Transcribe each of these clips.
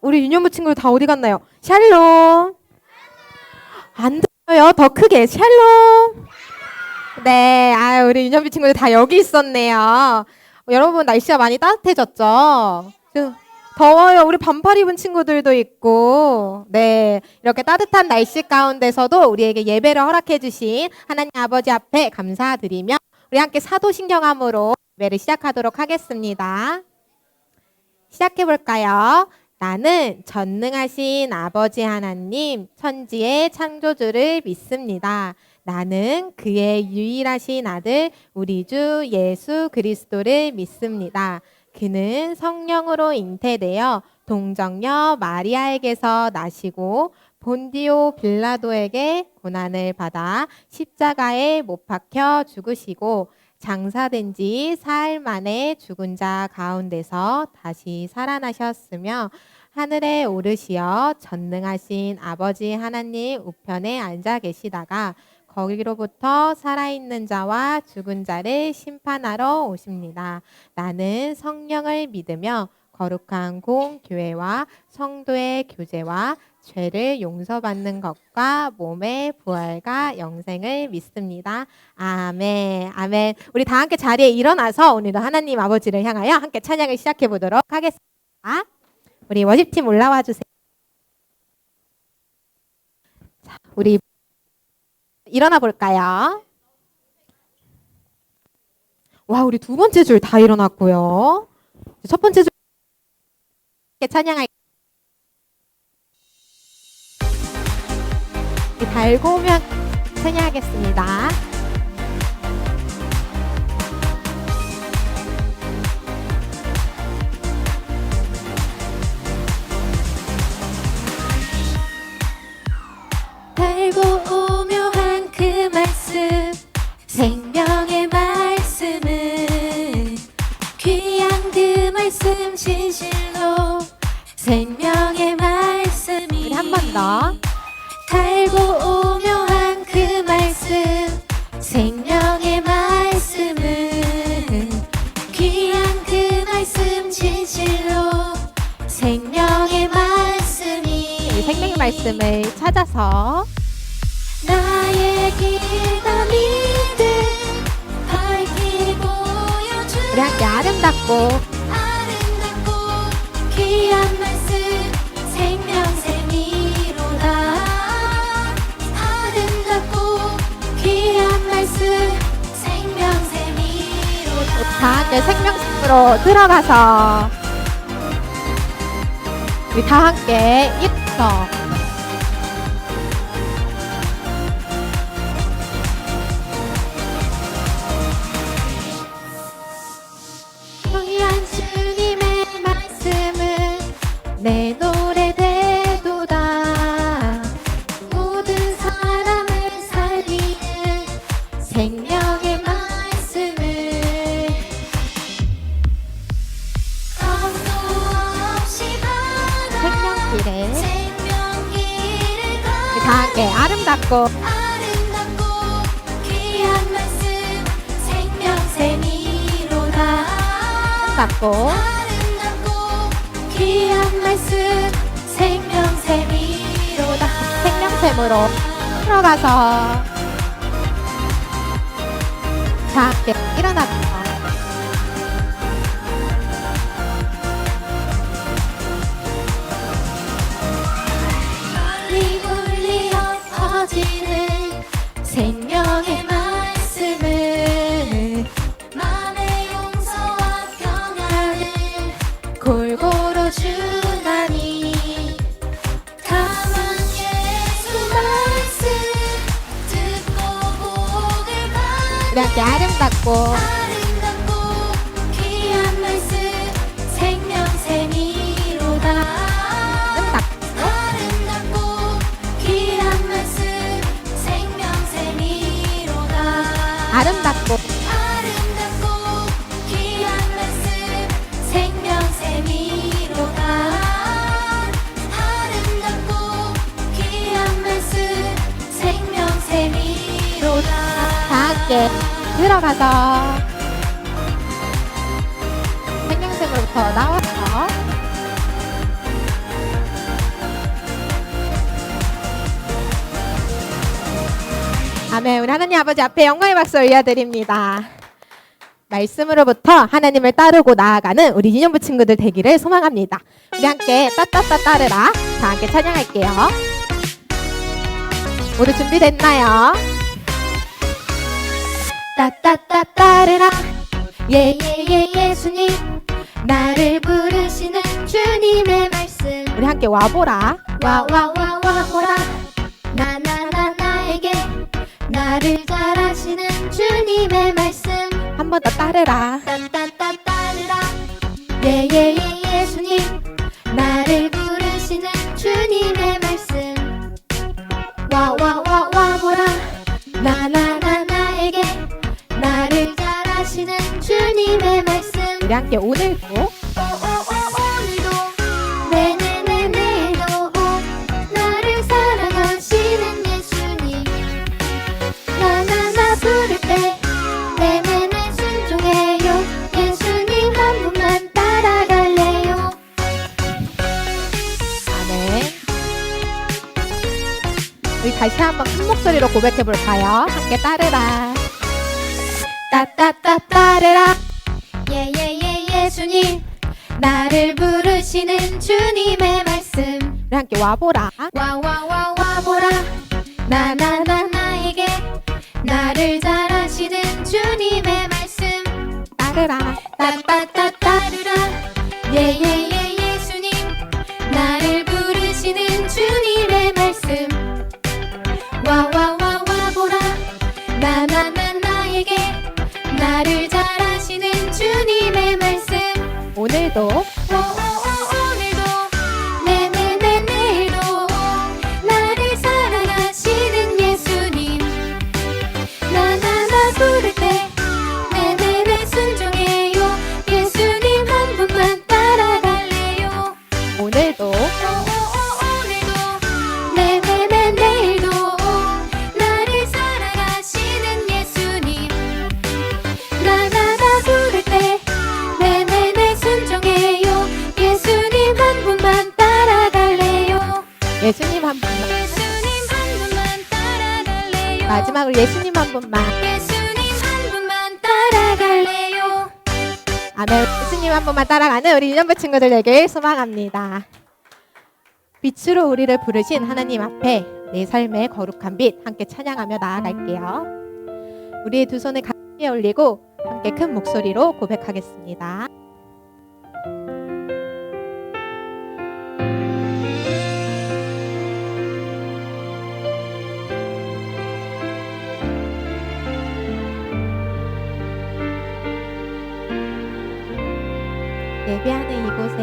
우리 유년부 친구들 다 어디 갔나요? 샬롬. 안 들려요? 더 크게. 샬롬. 네, 우리 유년부 친구들 다 여기 있었네요. 여러분, 날씨가 많이 따뜻해졌죠? 더워요. 우리 반팔 입은 친구들도 있고, 네, 이렇게 따뜻한 날씨 가운데서도 우리에게 예배를 허락해 주신 하나님 아버지 앞에 감사드리며 우리 함께 사도신경함으로 예배를 시작하도록 하겠습니다. 시작해 볼까요? 나는 전능하신 아버지 하나님, 천지의 창조주를 믿습니다. 나는 그의 유일하신 아들, 우리 주 예수 그리스도를 믿습니다. 그는 성령으로 잉태되어 동정녀 마리아에게서 나시고 본디오 빌라도에게 고난을 받아 십자가에 못 박혀 죽으시고 장사된 지 사흘 만에 죽은 자 가운데서 다시 살아나셨으며 하늘에 오르시어 전능하신 아버지 하나님 우편에 앉아 계시다가 거기로부터 살아있는 자와 죽은 자를 심판하러 오십니다. 나는 성령을 믿으며 거룩한 공교회와 성도의 교제와 죄를 용서받는 것과 몸의 부활과 영생을 믿습니다. 아멘. 아멘. 우리 다 함께 자리에 일어나서 오늘도 하나님 아버지를 향하여 함께 찬양을 시작해 보도록 하겠습니다. 우리 워십팀 올라와 주세요. 자, 우리 일어나 볼까요? 와, 우리 두 번째 줄 다 일어났고요. 첫 번째 줄 찬양할 달고 오면 찬양하겠습니다. 달고 오묘한 그 말씀, 생명의 말씀은 귀한 그 말씀 진실로 생명의 말씀이 우리 한 번 더. 달고 오묘한 그 말씀, 생명의 말씀은 귀한 그 말씀 진실로 생명의 말씀이 우리 생명의 말씀을 찾아서 나의 길과 믿음 밝히 보여주는 우리 함께 아름답고 귀한 말씀 생명샘이로다. 아름답고 귀한 말씀 생명샘이로다. 다 함께 생명샘으로 들어가서 우리 다 함께 일어서 귀한 주님의 말씀은 내 노래 되도다. 모든 사람을 살리는 생명의 말씀을 검도 없이 바라 생명길에 생명길을 우리 다 함께 아름답고 아름답고 귀한 말씀 생명샘이로다. 아름답고 아름답고 귀한 말씀 생명샘이로다. 생명샘으로 들어가서 다 함께 일어나서 울리 엎어지는 생명의 말씀을 마음의 용서와 평안을 골고루 주나니 가만 예수 말씀 듣고 복을 우리 함께 아름답고 아름답고 귀한 말씀 생명샘이로다. 아름답고 귀한 말씀 생명샘이로다. 아름답고 아름답고 귀한 말씀 생명샘이로다. 아름답고 귀한 말씀 생명샘이로다. 다 함께 들어가서 생명샘으로부터 나와서 아멘. 우리 하나님 아버지 앞에 영광의 박수 올려드립니다. 말씀으로부터 하나님을 따르고 나아가는 우리 유년부 친구들 되기를 소망합니다. 우리 함께 따따따 따르라. 자, 함께 찬양할게요. 모두 준비됐나요? 따따따 따르라 예예예 예수님 나를 부르시는 주님의 말씀 우리 함께 와보라. 와와와와 보라 나나나 나에게 나를 잘하시는 주님의 말씀 한 번 더 따르라. 따따따 따르라 예예예 예수님 나를 부르시는 주님의 말씀 와와와와 보라 나나나 나에게 나를 잘하시는 주님의 말씀 우리 함께 오늘도 오늘도 네네네 내일도 나를 사랑하시는 예수님 나나나 부를 때 네네네 순종해요 예수님 한 분만 따라갈래요 아멘. 우리 다시 한번 큰 목소리로 고백해 볼까요? 함께 따르라. 따따따 따르라. 예예예 예수님 나를 부르시는 주님의 말씀 우리 함께 와보라. 와와와와 보라 나나나 나에게 나를 잘하시는 주님의 말씀 따르라. 따따따 따르라 예예예 예수님 나를 부르시는 주님의 말씀 와와와와 보라 나나나 나에게 나를 잘하시는 주님의 말씀 오늘도 오늘도 네네네 내일도 나를 사랑하시는 예수님 나나나 부를 때 네네네 순종해요 예수님 한 분만 따라갈래요 오늘도 오늘도 네네네 내일도 나를 사랑하시는 예수님 나나나 부를 때 네네네 순종해요 예수님 한 분만 따라갈래요 예수님 한 분만. 예수님 한 분만 따라갈래요 마지막으로 예수님 한 분만. 예수님 한 분만 따라갈래요 아멘. 예수님 한 분만 따라가는 우리 유년부 친구들 되길 소망합니다. 빛으로 우리를 부르신 하나님 앞에 내 삶의 거룩한 빛 함께 찬양하며 나아갈게요. 우리의 두 손을 가슴에 올리고 함께 큰 목소리로 고백하겠습니다. 예배하는 이곳에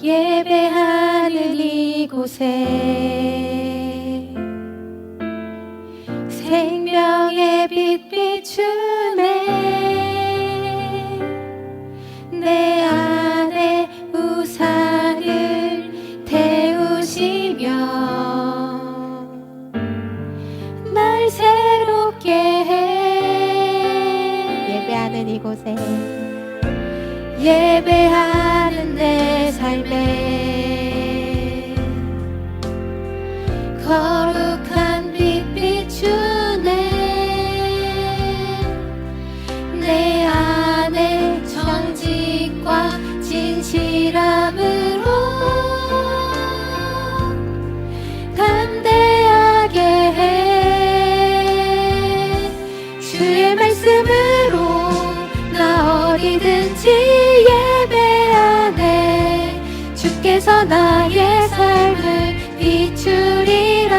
예배하는 이곳에 생명의 빛 비추네 내 안에 우상을 태우시며 날 새롭게 해 예배하는 이곳에 예배하는 내 삶에 거룩한 빛 비추네 내 안에 정직과 진실함으로 담대하게 해 주의 말씀으로 나 어디든지 예배하네 주께서 나의 삶을 비추리라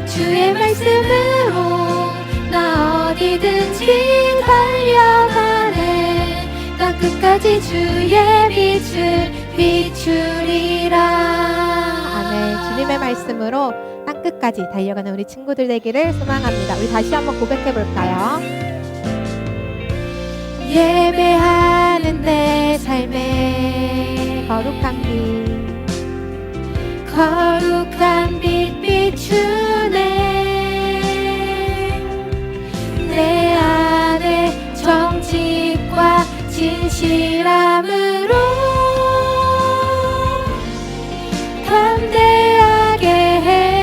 주의 말씀으로 나 어디든지 달려가네 땅 끝까지 주의 빛을 비추리라 아멘. 주님의 말씀으로 땅 끝까지 달려가는 우리 친구들 되기를 소망합니다. 우리 다시 한번 고백해 볼까요? 예배하는 내 삶에 거룩한 빛 거룩한 빛 비추네 내 안에 정직과 진실함으로 담대하게 해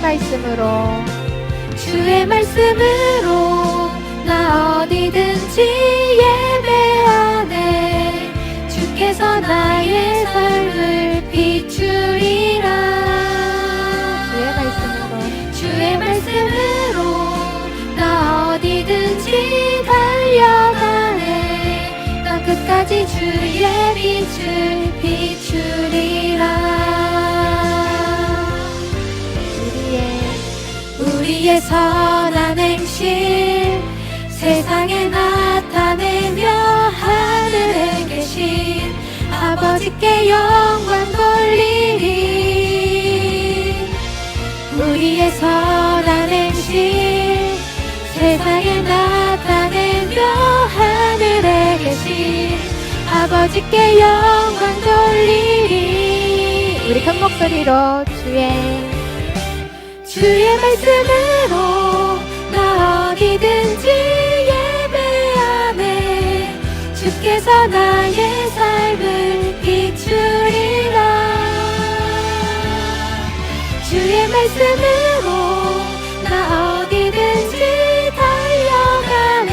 말씀으로 주의 말씀으로 나 어디든지 예배하네. 주께서 나의 삶을 비추리라. 주의 말씀으로 나 어디든지 달려가네. 난 끝까지 주의 빛을 비추리라. 우리의 선한 행실 세상에 나타내며 하늘에 계신 아버지께 영광 돌리리. 우리의 선한 행실 세상에 나타내며 하늘에 계신 아버지께 영광 돌리리. 우리 큰 목소리로 주의 말씀으로 나 어디든지 예배하네. 주께서 나의 삶을 비추리라. 주의 말씀으로 나 어디든지 달려가네.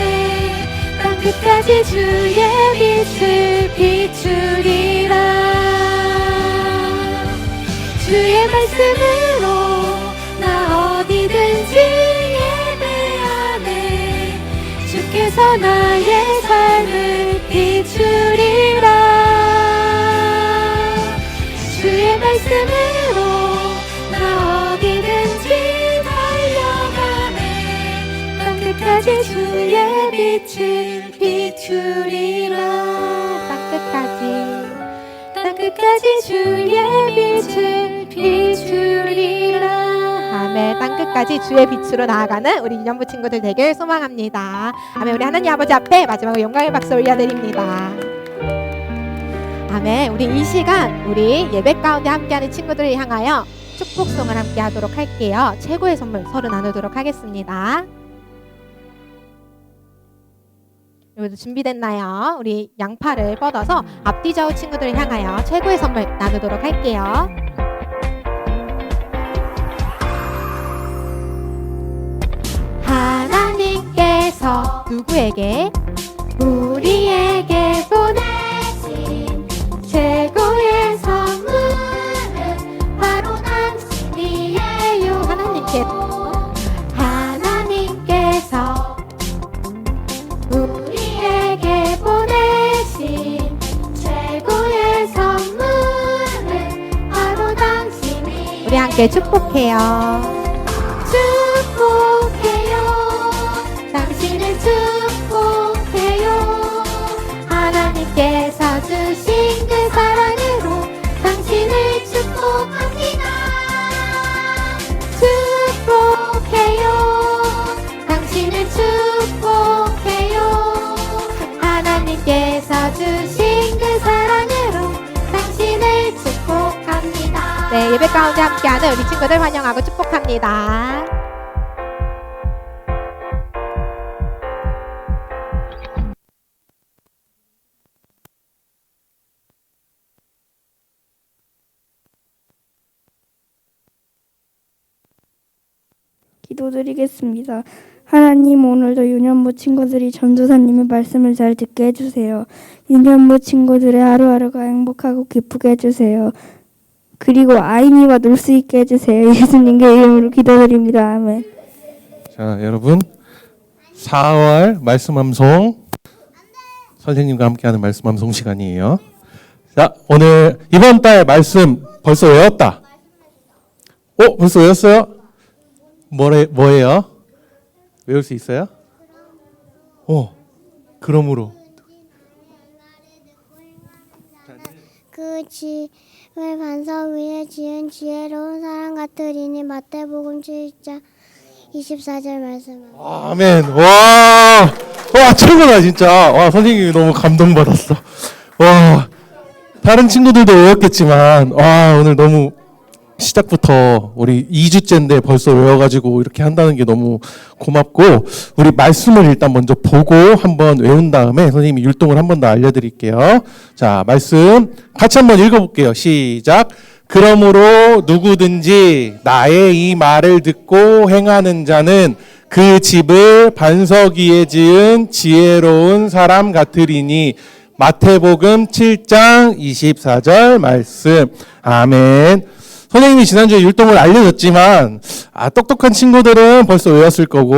난 끝까지 주의 빛을 비추리라. 주의 말씀으로 나 어디든지 예배하네. 주께서 나의 삶을 비추리라. 주의 말씀으로 나 어디든지 달려가네. 난 끝까지 주의 빛을 비추리라. 난 끝까지 주의 빛을 비추리라. 아멘. 땅끝까지 주의 빛으로 나아가는 우리 유년부 친구들 되길 소망합니다. 아멘. 우리 하나님 아버지 앞에 마지막으로 영광의 박수 올려드립니다. 아멘. 우리 이 시간 우리 예배 가운데 함께하는 친구들을 향하여 축복송을 함께 하도록 할게요. 최고의 선물 서로 나누도록 하겠습니다. 여러분들 준비됐나요? 우리 양팔을 뻗어서 앞뒤 좌우 친구들을 향하여 최고의 선물 나누도록 할게요. 하나님께서 누구에게? 우리에게 보내신 최고의 선물은 바로 당신이에요. 하나님께서 우리에게 보내신 최고의 선물은 바로 당신이에요. 우리 함께 축복해요. 당신을 축복해요. 하나님께서 주신 그 사랑으로 당신을 축복합니다. 축복해요. 당신을 축복해요. 하나님께서 주신 그 사랑으로 당신을 축복합니다. 네, 예배 가운데 함께하는 우리 친구들 환영하고 축복합니다. 기도드리겠습니다. 하나님, 오늘도 유년부 친구들이 전도사님의 말씀을 잘 듣게 해주세요. 유년부 친구들의 하루하루가 행복하고 기쁘게 해주세요. 그리고 아이미와 놀 수 있게 해주세요. 예수님의 이름으로 기도드립니다. 아멘. 자, 여러분 4월 말씀 암송 선생님과 함께하는 말씀 암송 시간이에요. 자, 오늘 이번 달 말씀 벌써 외웠다. 벌써 외웠어요? 뭐예요? 외울 수 있어요? 그러므로 그 집을 반석 위에 지은 지혜로운 사람 같으리니. 마태복음 7장 24절 말씀. 아멘. 와 최고다 진짜. 와, 선생님이 너무 감동받았어. 와, 다른 친구들도 외웠겠지만 오늘 너무 시작부터 우리 2주째인데 벌써 외워가지고 이렇게 한다는 게 너무 고맙고, 우리 말씀을 일단 먼저 보고 한번 외운 다음에 선생님이 율동을 한 번 더 알려드릴게요. 자, 말씀 같이 한번 읽어볼게요. 시작. 그러므로 누구든지 나의 이 말을 듣고 행하는 자는 그 집을 반석 위에 지은 지혜로운 사람 같으리니. 마태복음 7장 24절 말씀. 아멘. 선생님이 지난주에 율동을 알려줬지만 똑똑한 친구들은 벌써 외웠을 거고,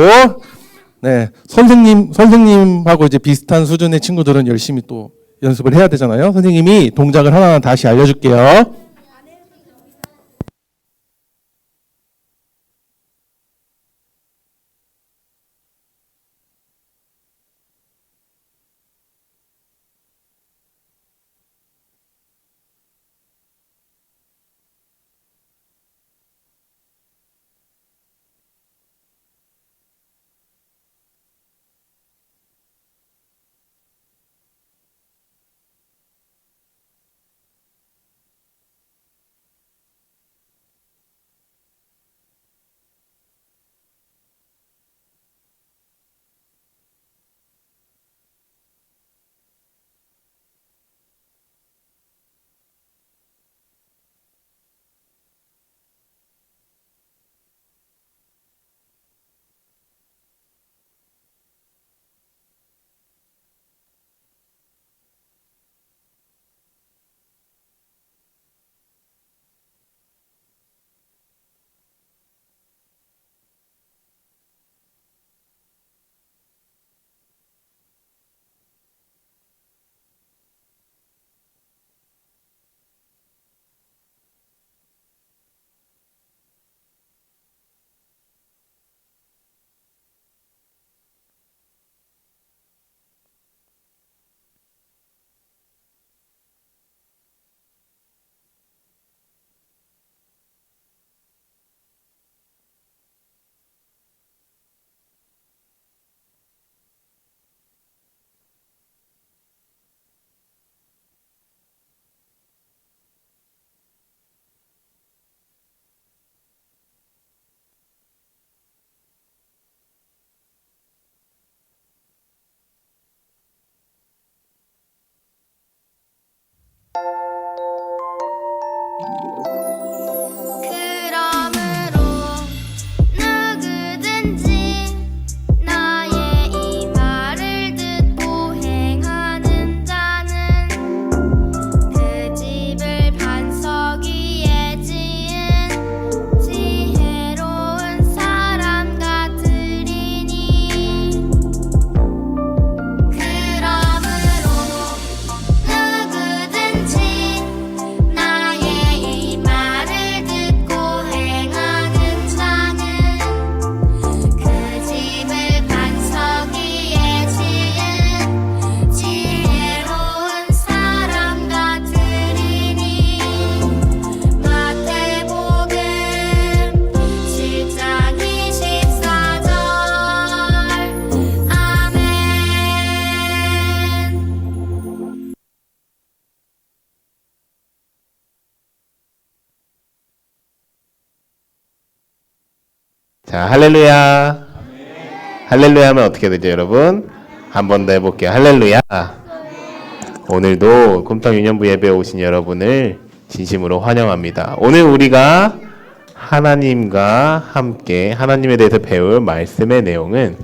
네, 선생님하고 이제 비슷한 수준의 친구들은 열심히 또 연습을 해야 되잖아요. 선생님이 동작을 하나하나 다시 알려줄게요. 자, 할렐루야. 할렐루야 하면 어떻게 되죠, 여러분? 한 번 더 해볼게요. 할렐루야. 오늘도 곰탕 유년부 예배에 오신 여러분을 진심으로 환영합니다. 오늘 우리가 하나님과 함께 하나님에 대해서 배울 말씀의 내용은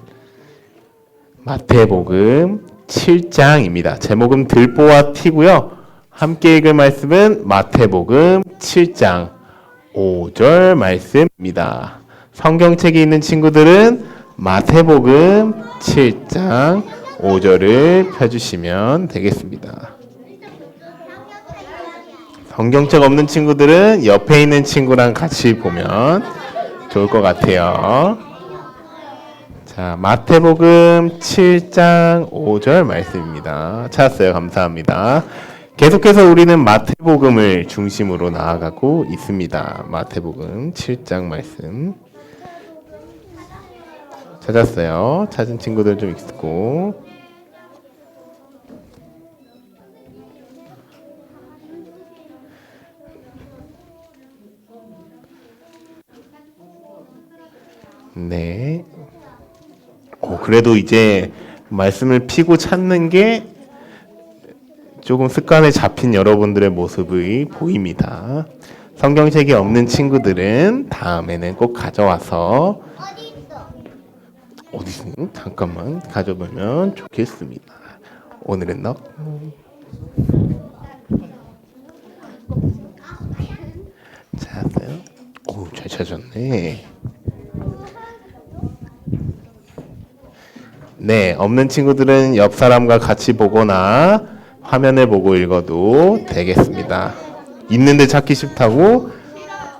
마태복음 7장입니다. 제목은 들보와 티고요. 함께 읽을 말씀은 마태복음 7장 5절 말씀입니다. 성경책이 있는 친구들은 마태복음 7장 5절을 펴주시면 되겠습니다. 성경책 없는 친구들은 옆에 있는 친구랑 같이 보면 좋을 것 같아요. 자, 마태복음 7장 5절 말씀입니다. 찾았어요. 감사합니다. 계속해서 우리는 마태복음을 중심으로 나아가고 있습니다. 마태복음 7장 말씀 찾았어요. 찾은 친구들 좀 있고. 네. 그래도 이제 말씀을 피고 찾는 게 조금 습관에 잡힌 여러분들의 모습이 보입니다. 성경책이 없는 친구들은 다음에는 꼭 가져와서 어디 있어? 잠깐만 가져보면 좋겠습니다. 오늘은 너 찾았어요? 오, 잘 찾았네. 네, 없는 친구들은 옆 사람과 같이 보거나 화면을 보고 읽어도 되겠습니다. 있는데 찾기 싫다고?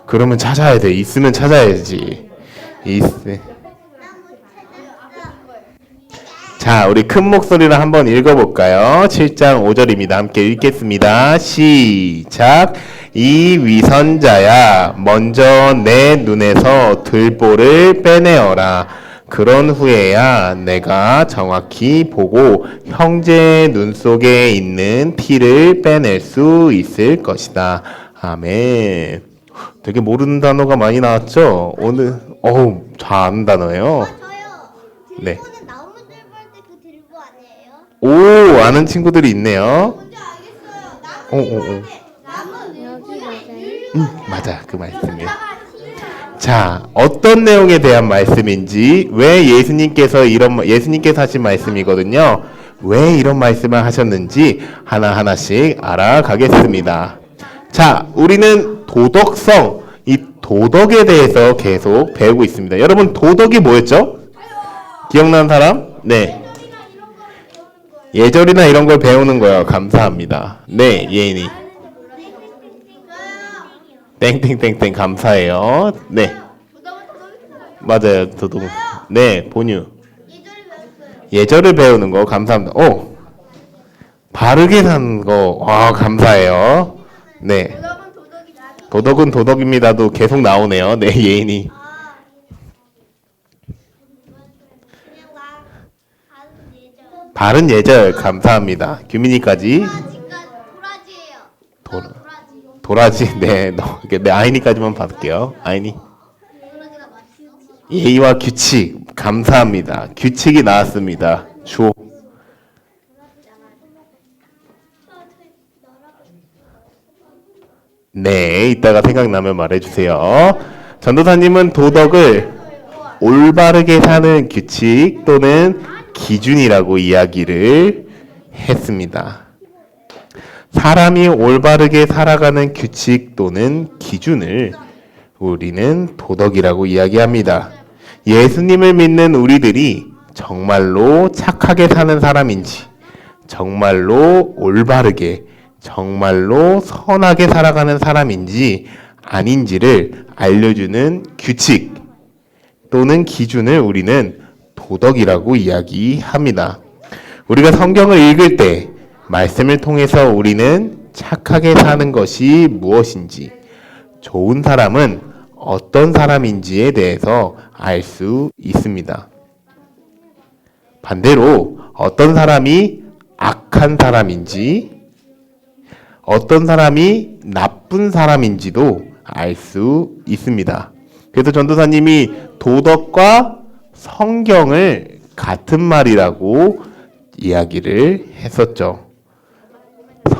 그러면 찾아야 돼. 있으면 찾아야지. 자, 우리 큰 목소리로 한번 읽어볼까요? 7장 5절입니다. 함께 읽겠습니다. 시작. 이 위선자야, 먼저 내 눈에서 들보를 빼내어라. 그런 후에야 내가 정확히 보고 형제의 눈 속에 있는 티를 빼낼 수 있을 것이다. 아멘. 되게 모르는 단어가 많이 나왔죠? 오늘 잘 아는 단어예요. 네. 나무 들고 할 때 그 들보 아니에요? 오, 아는 친구들이 있네요. 뭔지 알겠어요. 나무 맞아. 그 말씀이에요. 자, 어떤 내용에 대한 말씀인지, 왜 예수님께서 예수님께서 하신 말씀이거든요. 왜 이런 말씀을 하셨는지 하나하나씩 알아가겠습니다. 자, 우리는 도덕성, 이 도덕에 대해서 계속 배우고 있습니다. 여러분, 도덕이 뭐였죠? 기억나는 사람? 네. 예절이나 이런 걸 배우는 거예요. 감사합니다. 네, 예인이. 땡땡땡땡 감사해요. 네. 맞아요. 도덕. 네, 본유. 예절을 배우는 거 감사합니다. 오. 바르게 사는 거. 와, 감사해요. 네. 도덕은 도덕입니다도 계속 나오네요. 네, 예인이. 바른 예절 감사합니다. 규민이까지. 도라지. 네, 네 아이니까지만 받을게요. 아이니. 예의와 규칙 감사합니다. 규칙이 나왔습니다. 주. 네, 이따가 생각나면 말해주세요. 전도사님은 도덕을 올바르게 사는 규칙 또는 기준이라고 이야기를 했습니다. 사람이 올바르게 살아가는 규칙 또는 기준을 우리는 도덕이라고 이야기합니다. 예수님을 믿는 우리들이 정말로 착하게 사는 사람인지, 정말로 올바르게, 정말로 선하게 살아가는 사람인지 아닌지를 알려주는 규칙 또는 기준을 우리는 도덕이라고 이야기합니다. 우리가 성경을 읽을 때 말씀을 통해서 우리는 착하게 사는 것이 무엇인지, 좋은 사람은 어떤 사람인지에 대해서 알 수 있습니다. 반대로 어떤 사람이 악한 사람인지, 어떤 사람이 나쁜 사람인지도 알 수 있습니다. 그래서 전도사님이 도덕과 성경을 같은 말이라고 이야기를 했었죠.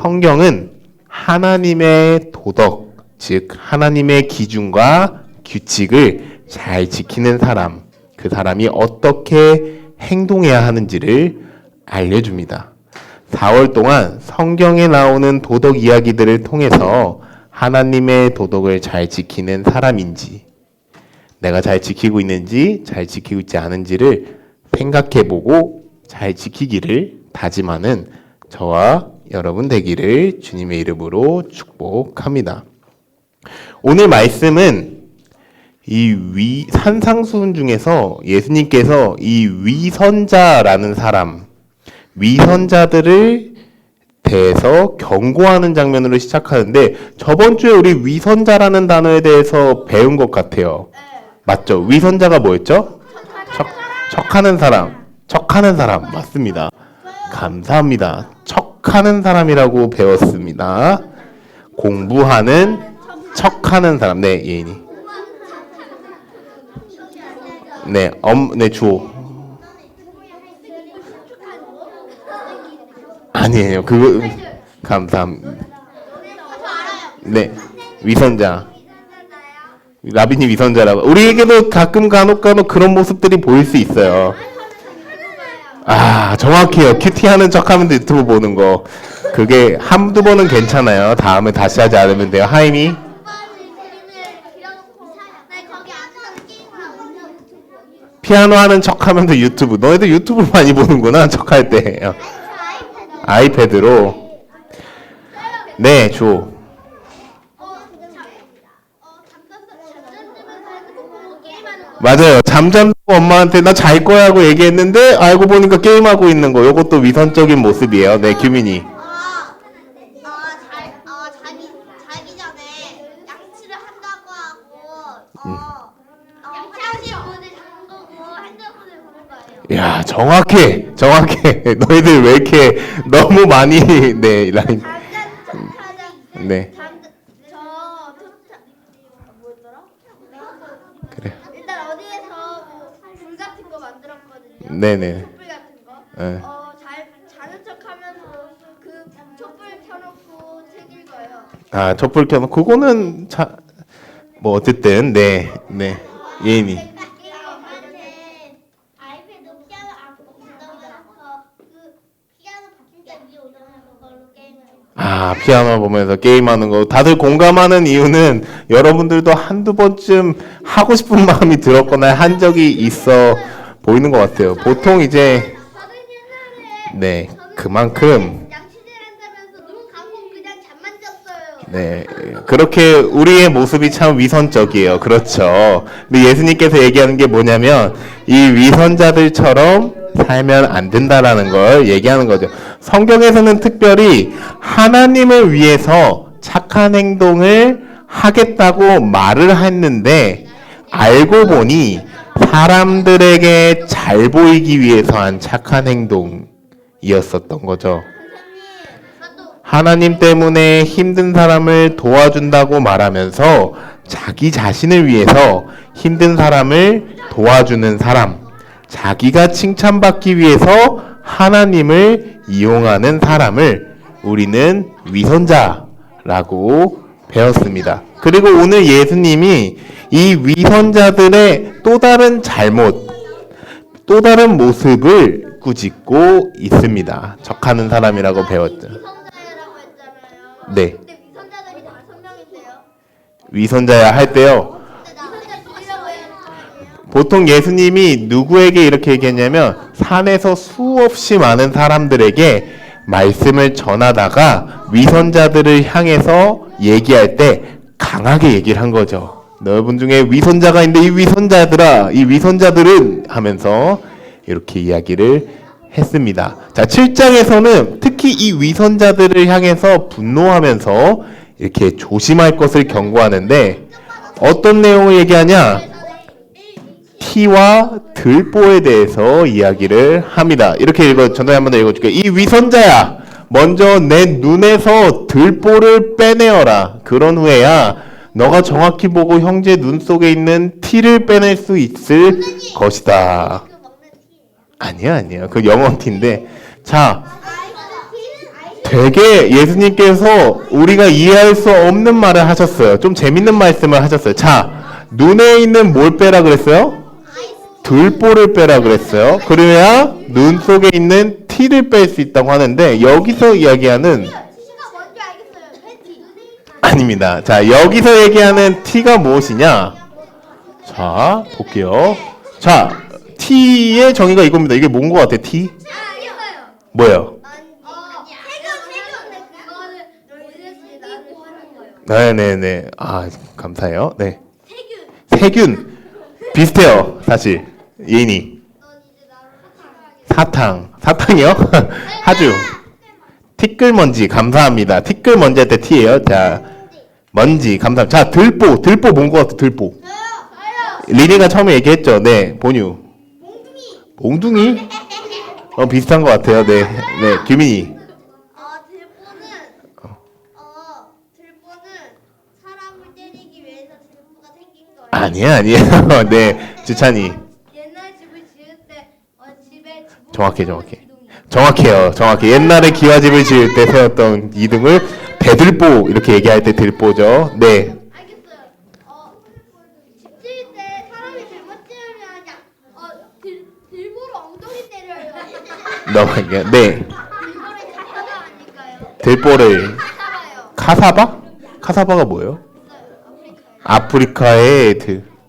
성경은 하나님의 도덕, 즉 하나님의 기준과 규칙을 잘 지키는 사람, 그 사람이 어떻게 행동해야 하는지를 알려줍니다. 4월 동안 성경에 나오는 도덕 이야기들을 통해서 하나님의 도덕을 잘 지키는 사람인지, 내가 잘 지키고 있는지 잘 지키고 있지 않은지를 생각해보고 잘 지키기를 다짐하는 저와 여러분 되기를 주님의 이름으로 축복합니다. 오늘 말씀은 이 산상수훈 중에서 예수님께서 이 위선자라는 사람, 위선자들을 대해서 경고하는 장면으로 시작하는데, 저번 주에 우리 위선자라는 단어에 대해서 배운 것 같아요. 맞죠? 위선자가 뭐였죠? 척하는 사람. 척하는 사람 맞습니다. 감사합니다. 척하는 사람이라고 배웠습니다. 공부하는 척하는 사람. 네, 예인이. 네, 네, 주호. 아니에요. 그거 감사합니다. 네, 위선자. 라빈이 위선자라고. 우리에게도 가끔 간혹 그런 모습들이 보일 수 있어요. 아, 정확해요. 큐티하는 척하면서 유튜브 보는 거. 그게 한두 번은 괜찮아요. 다음에 다시 하지 않으면 돼요. 하임이. 오빠는 재민을 빌어놓고 나 거기 앉아서 게임하고 피아노 하는 척하면서 유튜브. 너희들 유튜브 많이 보는구나. 척할 때. 아이패드로. 네, 줘. 맞아요. 잠잠 엄마한테 나 잘 거야 하고 얘기했는데 알고 보니까 게임하고 있는 거. 요것도 위선적인 모습이에요. 네, 규민이. 자기 전에 양치를 한다고 하고 양치하시 문을 잠그고 핸드폰을 보는 거예요. 야, 정확해. 정확해. 너희들 왜 이렇게 너무 많이 네, 라인. 네. 뭐였더라? 그래. 일단 어디에서 뭐불 같은 거 만들었거든요. 네네. 촛불 같은 거. 네. 잘 자는 척하면서 그 촛불 켜놓고 책 읽어요. 아, 촛불 켜놓고 그거는 뭐 어쨌든 네. 네. 예인이. 엄마한테 아이패드 피아노 안고 본다고 그 피아노 받침대 위에 올려놓은 걸로 게임을 해요. 아, 피아노 보면서 게임하는 거 다들 공감하는 이유는 여러분들도 한두 번쯤 하고 싶은 마음이 들었거나 한 적이 있어 보이는 것 같아요. 보통 이제 저는 옛날에 네, 그만큼 양치질 한다면서 눈 감고 그냥 잠만 잤어요. 네, 그렇게 우리의 모습이 참 위선적이에요. 그렇죠. 근데 예수님께서 얘기하는 게 뭐냐면 이 위선자들처럼 살면 안 된다라는 걸 얘기하는 거죠. 성경에서는 특별히 하나님을 위해서 착한 행동을 하겠다고 말을 했는데 알고 보니 사람들에게 잘 보이기 위해서 한 착한 행동이었었던 거죠. 하나님 때문에 힘든 사람을 도와준다고 말하면서 자기 자신을 위해서 힘든 사람을 도와주는 사람, 자기가 칭찬받기 위해서 하나님을 이용하는 사람을 우리는 위선자라고 배웠습니다. 그리고 오늘 예수님이 이 위선자들의 또 다른 잘못, 또 다른 모습을 꾸짖고 있습니다. 척하는 사람이라고 배웠죠. 위선자라고 했잖아요. 네. 근데 위선자들이 5명인데요. 위선자야 할 때요. 근데 나 위선자 죽이려고 해요. 보통 예수님이 누구에게 이렇게 얘기했냐면 산에서 수없이 많은 사람들에게 말씀을 전하다가 위선자들을 향해서 얘기할 때 강하게 얘기를 한 거죠. 너희분 중에 위선자가 있는데 이 위선자들아, 이 위선자들은 하면서 이렇게 이야기를 했습니다. 자, 7장에서는 특히 이 위선자들을 향해서 분노하면서 이렇게 조심할 것을 경고하는데 어떤 내용을 얘기하냐? 티와 들보에 대해서 이야기를 합니다. 이렇게 전도에 한번 더 읽어줄게요. 이 위선자야, 먼저 내 눈에서 들보를 빼내어라. 그런 후에야 너가 정확히 보고 형제 눈 속에 있는 티를 빼낼 수 있을 것이다. 그 먹는 티. 아니야. 그 영어 티인데. 자, 아이스 되게 예수님께서 우리가 이해할 수 없는 말을 하셨어요. 좀 재밌는 말씀을 하셨어요. 자, 눈에 있는 뭘 빼라 그랬어요? 들보를 빼라 그랬어요. 그래야 눈 속에 있는 티를 뺄 수 있다고 하는데 여기서 이야기하는 티가 뭔지 알겠어요. 팬티. 아닙니다. 자, 여기서 얘기하는 티가 무엇이냐? 자, 볼게요. 자, 티의 정의가 이겁니다. 이게 뭔 것 같아? 티? 있어요. 뭐예요? 세균. 그거는 모르겠습니다. 하는 거예요. 네네네. 아, 감사해요. 네. 세균. 세균. 비슷해요. 사실. 예인이. 사탕이요? 하주. 티끌먼지. 감사합니다. 티끌먼지 할 때 티예요. 자, 먼지. 감사합니다. 자, 들보 뭔 것 같아? 들보. 리니가 처음에 얘기했죠. 네. 본유. 몽둥이? 비슷한 것 같아요. 네. 네. 규민이. 들보는 사람을 때리기 위해서 들보가 생긴 거예요. 아니에요. 네. 주찬이. 옛날 집을 지을 때 집에 지붕 정확해. 정확해요. 옛날에 기와집을 지을 때 세웠던 이등을 대들보 이렇게 얘기할 때 들보죠. 네. 알겠어요. 넘어갈게요. 네. 들보를 카사바? 카사바가 뭐예요? 아프리카의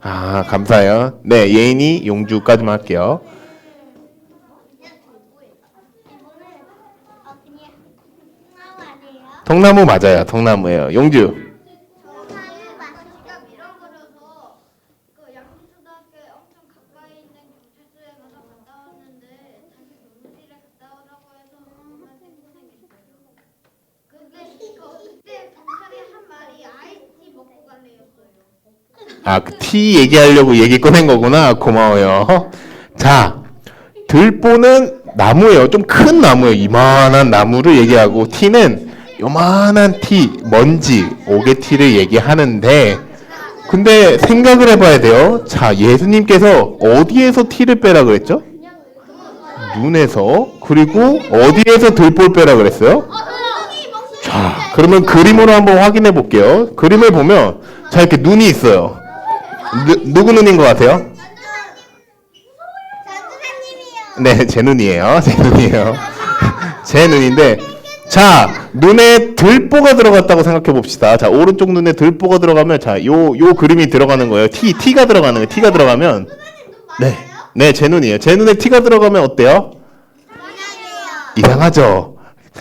아, 감사해요. 네, 예인이 용주까지만 할게요. 통나무 맞아요. 통나무예요. 용주. 아, 그 티 얘기하려고 얘기 꺼낸 거구나. 고마워요. 자, 들보는 나무예요. 좀 큰 나무예요. 이만한 나무를 얘기하고 티는 요만한 티, 먼지, 오개티를 얘기하는데 근데 생각을 해봐야 돼요. 자, 예수님께서 어디에서 티를 빼라 그랬죠? 눈에서. 그리고 어디에서 들보를 빼라 그랬어요? 자, 그러면 그림으로 한번 확인해 볼게요. 그림을 보면 자, 이렇게 눈이 있어요. 누구 눈인 것 같아요? 네, 제 눈이에요. 제 눈이에요. 제 눈인데, 자, 눈에 들보가 들어갔다고 생각해 봅시다. 자, 오른쪽 눈에 들보가 들어가면, 자, 요 그림이 들어가는 거예요. 티가 들어가는 거예요. 티가 들어가면, 네, 제 눈이에요. 제 눈에 티가 들어가면 어때요? 이상하죠?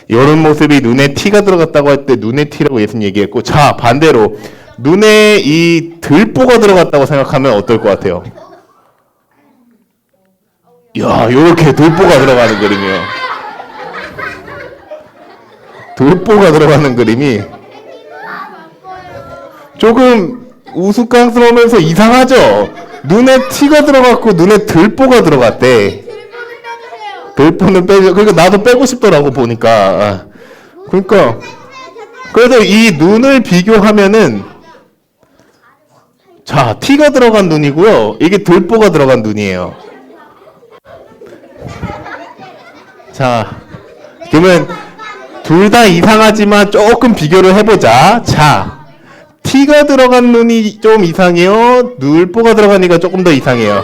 이런 모습이 눈에 티가 들어갔다고 할 때 눈에 티라고 예수님 얘기했고, 자, 반대로, 눈에 이 들보가 들어갔다고 생각하면 어떨 것 같아요? 이야, 요렇게 들보가 들어가는 그림이요. 들보가 들어가는 그림이 조금 우스꽝스러우면서 이상하죠? 눈에 티가 들어갔고 눈에 들보가 들어갔대. 들보는 빼죠. 그러니까 나도 빼고 싶더라고 보니까. 그러니까 그래서 이 눈을 비교하면은 자, 티가 들어간 눈이고요. 이게 들보가 들어간 눈이에요. 자, 그러면 둘 다 이상하지만 조금 비교를 해보자. 자, 티가 들어간 눈이 좀 이상해요. 들보가 들어가니까 조금 더 이상해요.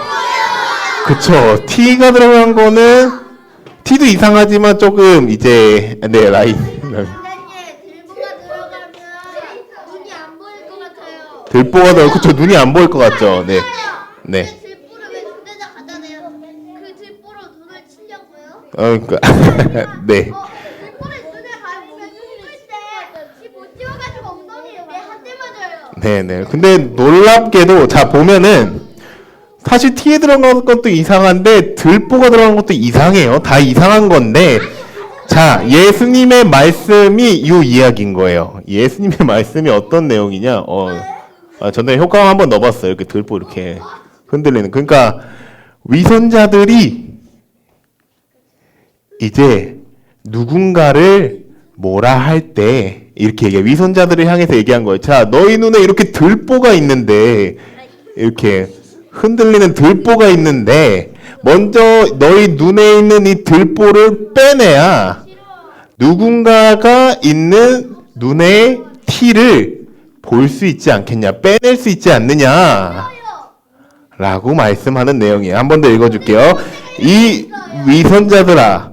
그쵸. 티가 들어간 거는 티도 이상하지만 조금 이제 네, 라인. 들보가 들어, 그쵸. 눈이 안 보일 것 같죠. 네. 네. 들보를 왜 눈에다 갖다 대요? 그 들보로 눈을 치려고요? 그러니까 네. 들보를 눈에 가리면 찍을 때못 찍어가지고 엉덩이에 한 대 맞아요. 네네. 근데 놀랍게도 자 보면은 사실 티에 들어간 것도 이상한데 들보가 들어간 것도 이상해요. 다 이상한 건데 자 예수님의 말씀이 이 이야기인 거예요. 예수님의 말씀이 어떤 내용이냐? 전에 효과음 한번 넣어봤어요. 이렇게 들보 이렇게 흔들리는. 그러니까 위선자들이 이제 누군가를 뭐라 할 때 이렇게 얘기해. 위선자들을 향해서 얘기한 거예요. 자, 너희 눈에 이렇게 들보가 있는데 이렇게 흔들리는 들보가 있는데 먼저 너희 눈에 있는 이 들보를 빼내야 누군가가 있는 눈의 티를 볼 수 있지 않겠냐, 빼낼 수 있지 않느냐 라고 말씀하는 내용이에요. 한 번 더 읽어줄게요. 이 위선자들아,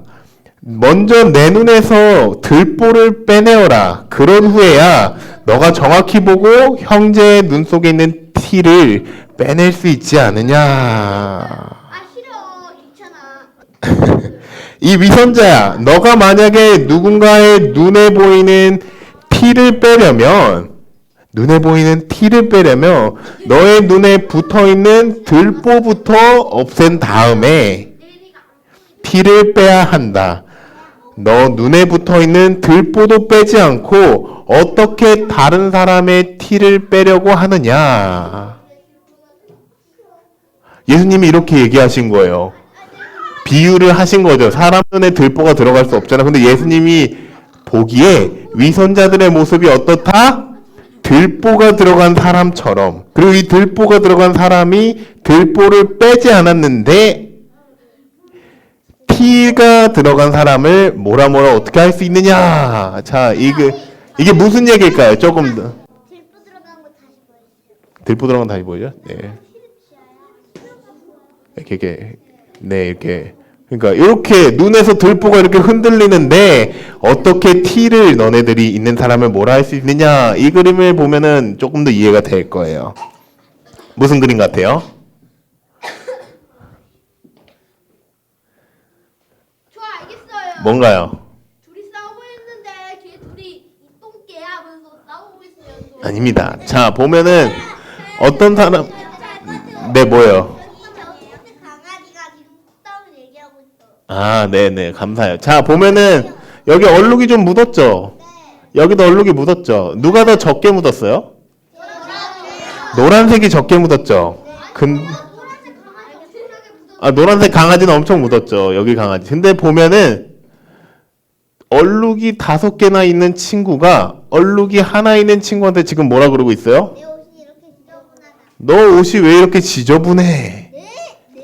먼저 내 눈에서 들보를 빼내어라. 그런 후에야 너가 정확히 보고 형제의 눈 속에 있는 티를 빼낼 수 있지 않느냐. 아 싫어, 귀찮아. 이 위선자야, 너가 만약에 누군가의 눈에 보이는 티를 빼려면 너의 눈에 붙어있는 들보부터 없앤 다음에 티를 빼야 한다. 너 눈에 붙어있는 들보도 빼지 않고 어떻게 다른 사람의 티를 빼려고 하느냐. 예수님이 이렇게 얘기하신 거예요. 비유를 하신 거죠. 사람 눈에 들보가 들어갈 수 없잖아. 근데 예수님이 보기에 위선자들의 모습이 어떻다? 들보가 들어간 사람처럼. 그리고 이 들보가 들어간 사람이 들보를 빼지 않았는데 티가 들어간 사람을 뭐라 어떻게 할 수 있느냐. 자, 이게 무슨 얘기일까요? 조금 더. 들보 들어간 거 다시 보여주세요. 들보 들어간 거 다시 보여줘? 네. 이렇게 네, 이렇게 그러니까 이렇게 눈에서 들보가 이렇게 흔들리는데 어떻게 T를 너네들이 있는 사람을 뭐라 할 수 있느냐 이 그림을 보면은 조금 더 이해가 될 거예요. 무슨 그림 같아요? 저 알겠어요. 뭔가요? 둘이 싸우고 있는데 걔 둘이 이 똥개 하면서 싸우고 있어요. 또. 아닙니다. 자 보면은 어떤 사람 네 뭐요? 저 강아지가 지금 싸움 얘기하고 있어. 아 네네 감사해요. 자 보면은 여기 얼룩이 좀 묻었죠? 여기도 얼룩이 묻었죠? 누가 더 적게 묻었어요? 노란색이 적게 묻었죠? 노란색 강아지 엄청나게 묻어. 아 노란색 강아지는 엄청 묻었죠. 여기 강아지. 근데 보면은 얼룩이 5개나 있는 친구가 얼룩이 하나 있는 친구한테 지금 뭐라 그러고 있어요? 내 옷이 이렇게 지저분하다. 너 옷이 왜 이렇게 지저분해? 내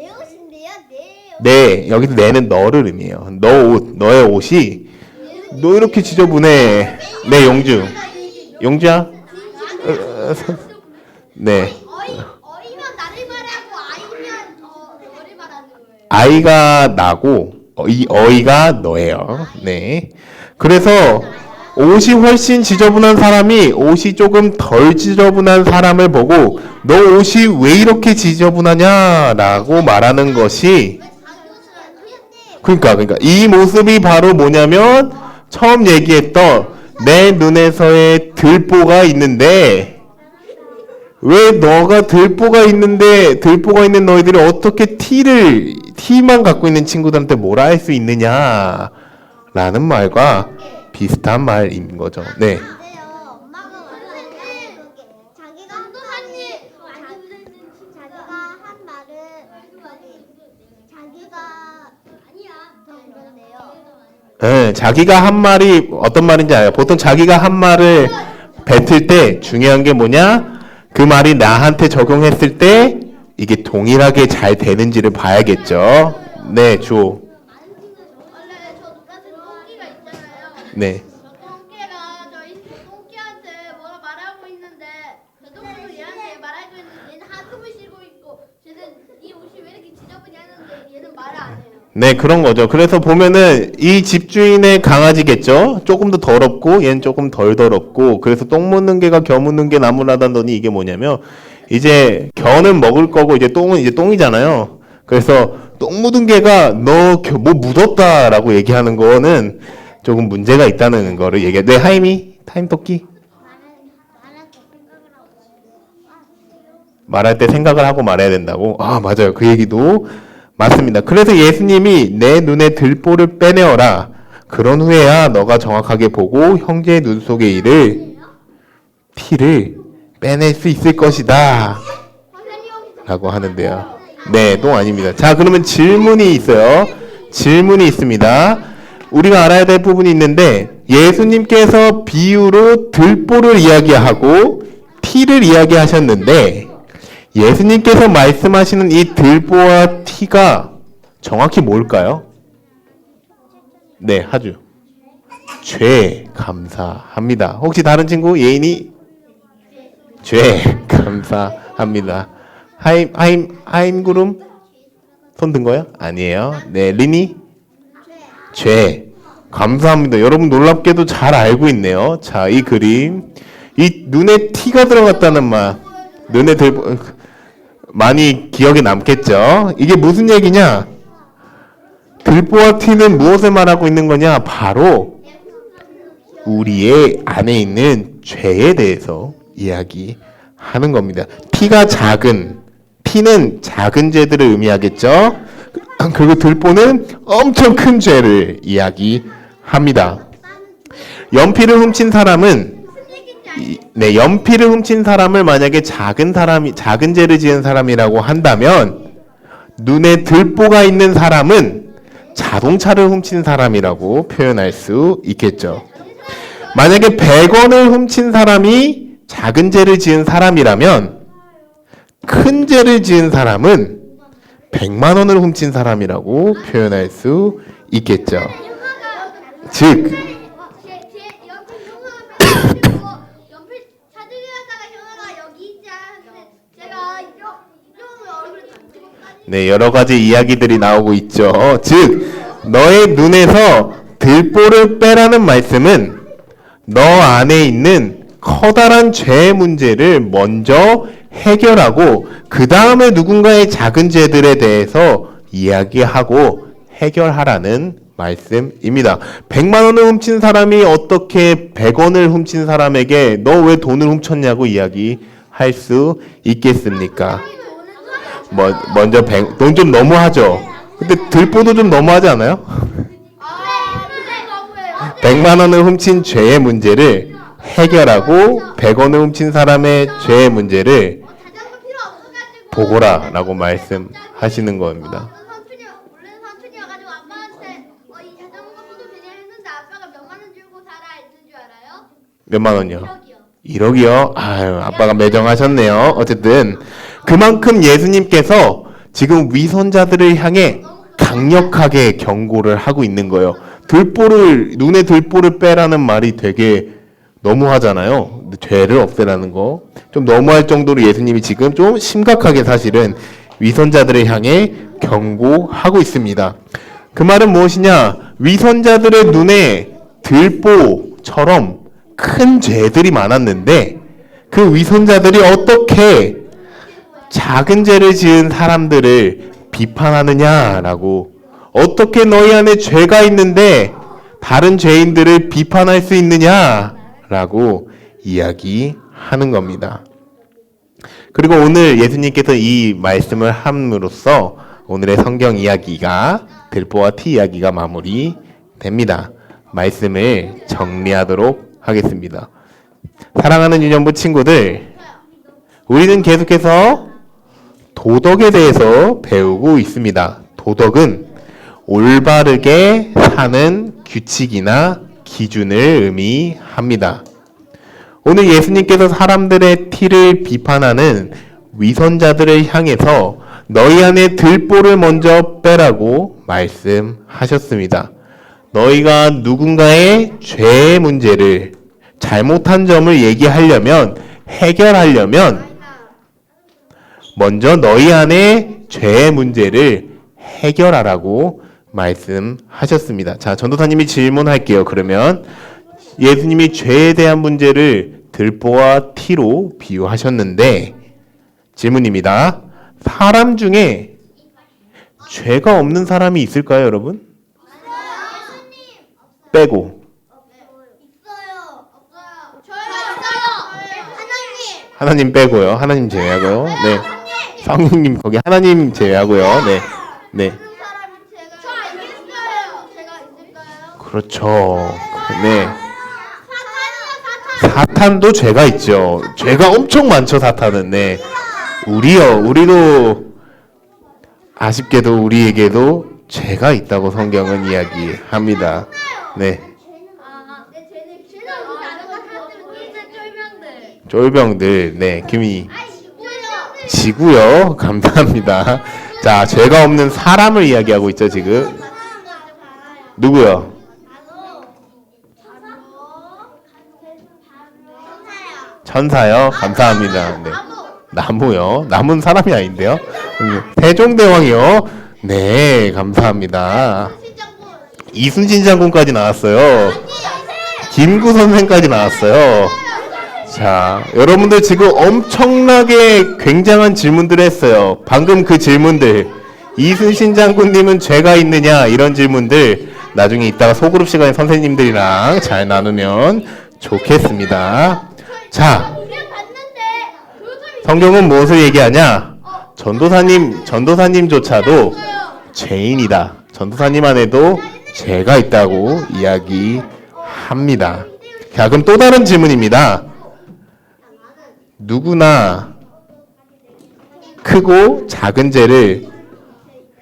옷인데요. 내 옷. 네, 여기서 내는 너를 의미해요. 너 옷, 너의 옷이 너 이렇게 지저분해. 네, 용주. 용주야? 네. 어이면 나를 말하고 아이면 너를 말하는 거예요. 아이가 나고 이 어이가 너예요. 네. 그래서 옷이 훨씬 지저분한 사람이 옷이 조금 덜 지저분한 사람을 보고 너 옷이 왜 이렇게 지저분하냐라고 말하는 것이 그러니까 이 모습이 바로 뭐냐면 처음 얘기했던 내 눈에서의 들보가 있는데 왜 너가 들보가 있는데 들보가 있는 너희들이 어떻게 T만 갖고 있는 친구들한테 뭐라 할 수 있느냐라는 말과 비슷한 말인 거죠. 네. 근데요, 엄마가 선생님, 자기가 한 말을 자기가 아니야 더 그런데요. 네, 자기가 한 말이 어떤 말인지 알아요. 보통 자기가 한 말을 뱉을 때 중요한 게 뭐냐? 그 말이 나한테 적용했을 때 이게 동일하게 잘 되는지를 봐야겠죠. 네, 줘. 원래 저 노란색 똥개가 있잖아요. 네. 똥개가 저희 똥개한테 뭐라 말하고 있는데 저 똥개도 얘한테 말하고 있는데 얘는 한숨을 쉬고 있고 쟤는 이 옷이 왜 이렇게 지저분해 하는데 얘는 말을 안 해요. 네, 그런 거죠. 그래서 보면은 이 집주인의 강아지겠죠? 조금 더 더럽고 얘는 조금 덜 더럽고 그래서 똥 묻는 개가 겨 묻는 개 나무라다더니 이게 뭐냐면 이제 겨는 먹을 거고 이제 똥은 이제 똥이잖아요. 그래서 똥 묻은 개가 너 뭐 묻었다라고 얘기하는 거는 조금 문제가 있다는 거를 얘기해. 네, 하임이 타임 토끼 말할 때 생각을 하고 말해야 된다고. 아, 맞아요. 그 얘기도 맞습니다. 그래서 예수님이 내 눈에 들보를 빼내어라. 그런 후에야 너가 정확하게 보고 형제의 눈 속의 일을 T를 빼낼 수 있을 것이다. 라고 하는데요. 네, 똥 아닙니다. 자, 그러면 질문이 있어요. 질문이 있습니다. 우리가 알아야 될 부분이 있는데 예수님께서 비유로 들보를 이야기하고 T를 이야기하셨는데 예수님께서 말씀하시는 이 들보와 T가 정확히 뭘까요? 네, 하주. 죄 감사합니다. 혹시 다른 친구 예인이 죄 감사합니다. 하임 구름 손 든 거요? 아니에요. 네, 리니 죄 감사합니다. 여러분 놀랍게도 잘 알고 있네요. 자, 이 그림 이 눈에 T가 들어갔다는 말 눈에 들보 많이 기억에 남겠죠. 이게 무슨 얘기냐? 들보와 T는 무엇을 말하고 있는 거냐? 바로 우리의 안에 있는 죄에 대해서 이야기하는 겁니다. T가 T는 작은 죄들을 의미하겠죠. 그리고 들보는 엄청 큰 죄를 이야기합니다. 연필을 훔친 사람은 네, 연필을 훔친 사람을 만약에 작은 죄를 지은 사람이라고 한다면 눈에 들보가 있는 사람은 자동차를 훔친 사람이라고 표현할 수 있겠죠. 만약에 100원을 훔친 사람이 작은 죄를 지은 사람이라면 큰 죄를 지은 사람은 100만 원을 훔친 사람이라고 표현할 수 있겠죠. 즉 연필 찾으려 하다가 형아가 여기 있지 않았는데 제가 이쪽으로 얼굴을 던지고 네, 여러 가지 이야기들이 나오고 있죠. 즉, 너의 눈에서 들보를 빼라는 말씀은 너 안에 있는 커다란 죄의 문제를 먼저 해결하고 그 다음에 누군가의 작은 죄들에 대해서 이야기하고 해결하라는 말씀입니다. 100만 원을 훔친 사람이 어떻게 100원을 훔친 사람에게 너 왜 돈을 훔쳤냐고 이야기할 수 있겠습니까? 먼저 돈 좀 너무하죠. 근데 들보도 좀 너무하지 않아요? 100만 원을 훔친 죄의 문제를 해결하고 100원을 훔친 사람의 죄의 문제를 보고라라고 말씀하시는 겁니다. 원래는 삼촌이어가지고 아빠한테 이 자전거가 소도 되냐 했는데 아빠가 몇만 원 주고 사라 했는 줄 알아요? 몇만 원이요? 1억이요. 1억이요? 아유, 아빠가 매정하셨네요. 어쨌든 그만큼 예수님께서 지금 위선자들을 향해 강력하게 경고를 하고 있는 거예요. 눈에 들보를 빼라는 말이 되게 너무하잖아요. 죄를 없애라는 거. 좀 너무할 정도로 예수님이 지금 좀 심각하게 사실은 위선자들을 향해 경고하고 있습니다. 그 말은 무엇이냐? 위선자들의 눈에 들보처럼 큰 죄들이 많았는데 그 위선자들이 어떻게 작은 죄를 지은 사람들을 비판하느냐라고, 어떻게 너희 안에 죄가 있는데 다른 죄인들을 비판할 수 있느냐라고 이야기하는 겁니다. 그리고 오늘 예수님께서 이 말씀을 함으로써 오늘의 성경 이야기가 들보와 티 이야기가 마무리됩니다. 말씀을 정리하도록 하겠습니다. 사랑하는 유년부 친구들, 우리는 계속해서 도덕에 대해서 배우고 있습니다. 도덕은 올바르게 사는 규칙이나 기준을 의미합니다. 오늘 예수님께서 사람들의 티를 비판하는 위선자들을 향해서 너희 안에 들보를 먼저 빼라고 말씀하셨습니다. 너희가 누군가의 죄의 문제를, 잘못한 점을 얘기하려면, 해결하려면 먼저 너희 안에 죄의 문제를 해결하라고 말씀하셨습니다. 자, 전도사님이 질문할게요. 그러면 예수님이 죄에 대한 문제를 들보와 티로 비유하셨는데 질문입니다. 사람 중에 죄가 없는 사람이 있을까요, 여러분? 빼고. 있어요. 없어요. 저요. 없어요. 하나님. 하나님 빼고요. 하나님 제외하고요. 네. 성령님 거기 하나님 제외하고요. 네. 네. 다른 사람은 저 알겠어요. 제가 있을까요? 그렇죠. 네. 사탄이요, 사탄. 사탄도 죄가 있죠. 죄가 엄청 많죠, 사탄은. 네. 우리도 아쉽게도 우리에게도 죄가 있다고 성경은 이야기합니다. 네. 죄는 다른 사람들은 쫄병들. 네. 규민이. 지구요. 지구요. 감사합니다. 자, 죄가 없는 사람을 이야기하고 있죠, 지금. 누구요? 천사요. 감사합니다. 네. 나무요. 나무는 사람이 아닌데요. 세종대왕이요. 네, 감사합니다. 이순신 장군까지 나왔어요. 김구 선생까지 나왔어요. 자, 여러분들 지금 엄청나게 굉장한 질문들을 했어요. 방금 그 질문들, 이순신 장군님은 죄가 있느냐, 이런 질문들 나중에 이따가 소그룹 시간에 선생님들이랑 잘 나누면 좋겠습니다. 자, 성경은 무엇을 얘기하냐? 전도사님조차도 죄인이다. 전도사님 안에도 죄가 있다고 이야기합니다. 자, 그럼 또 다른 질문입니다. 누구나 크고 작은 죄를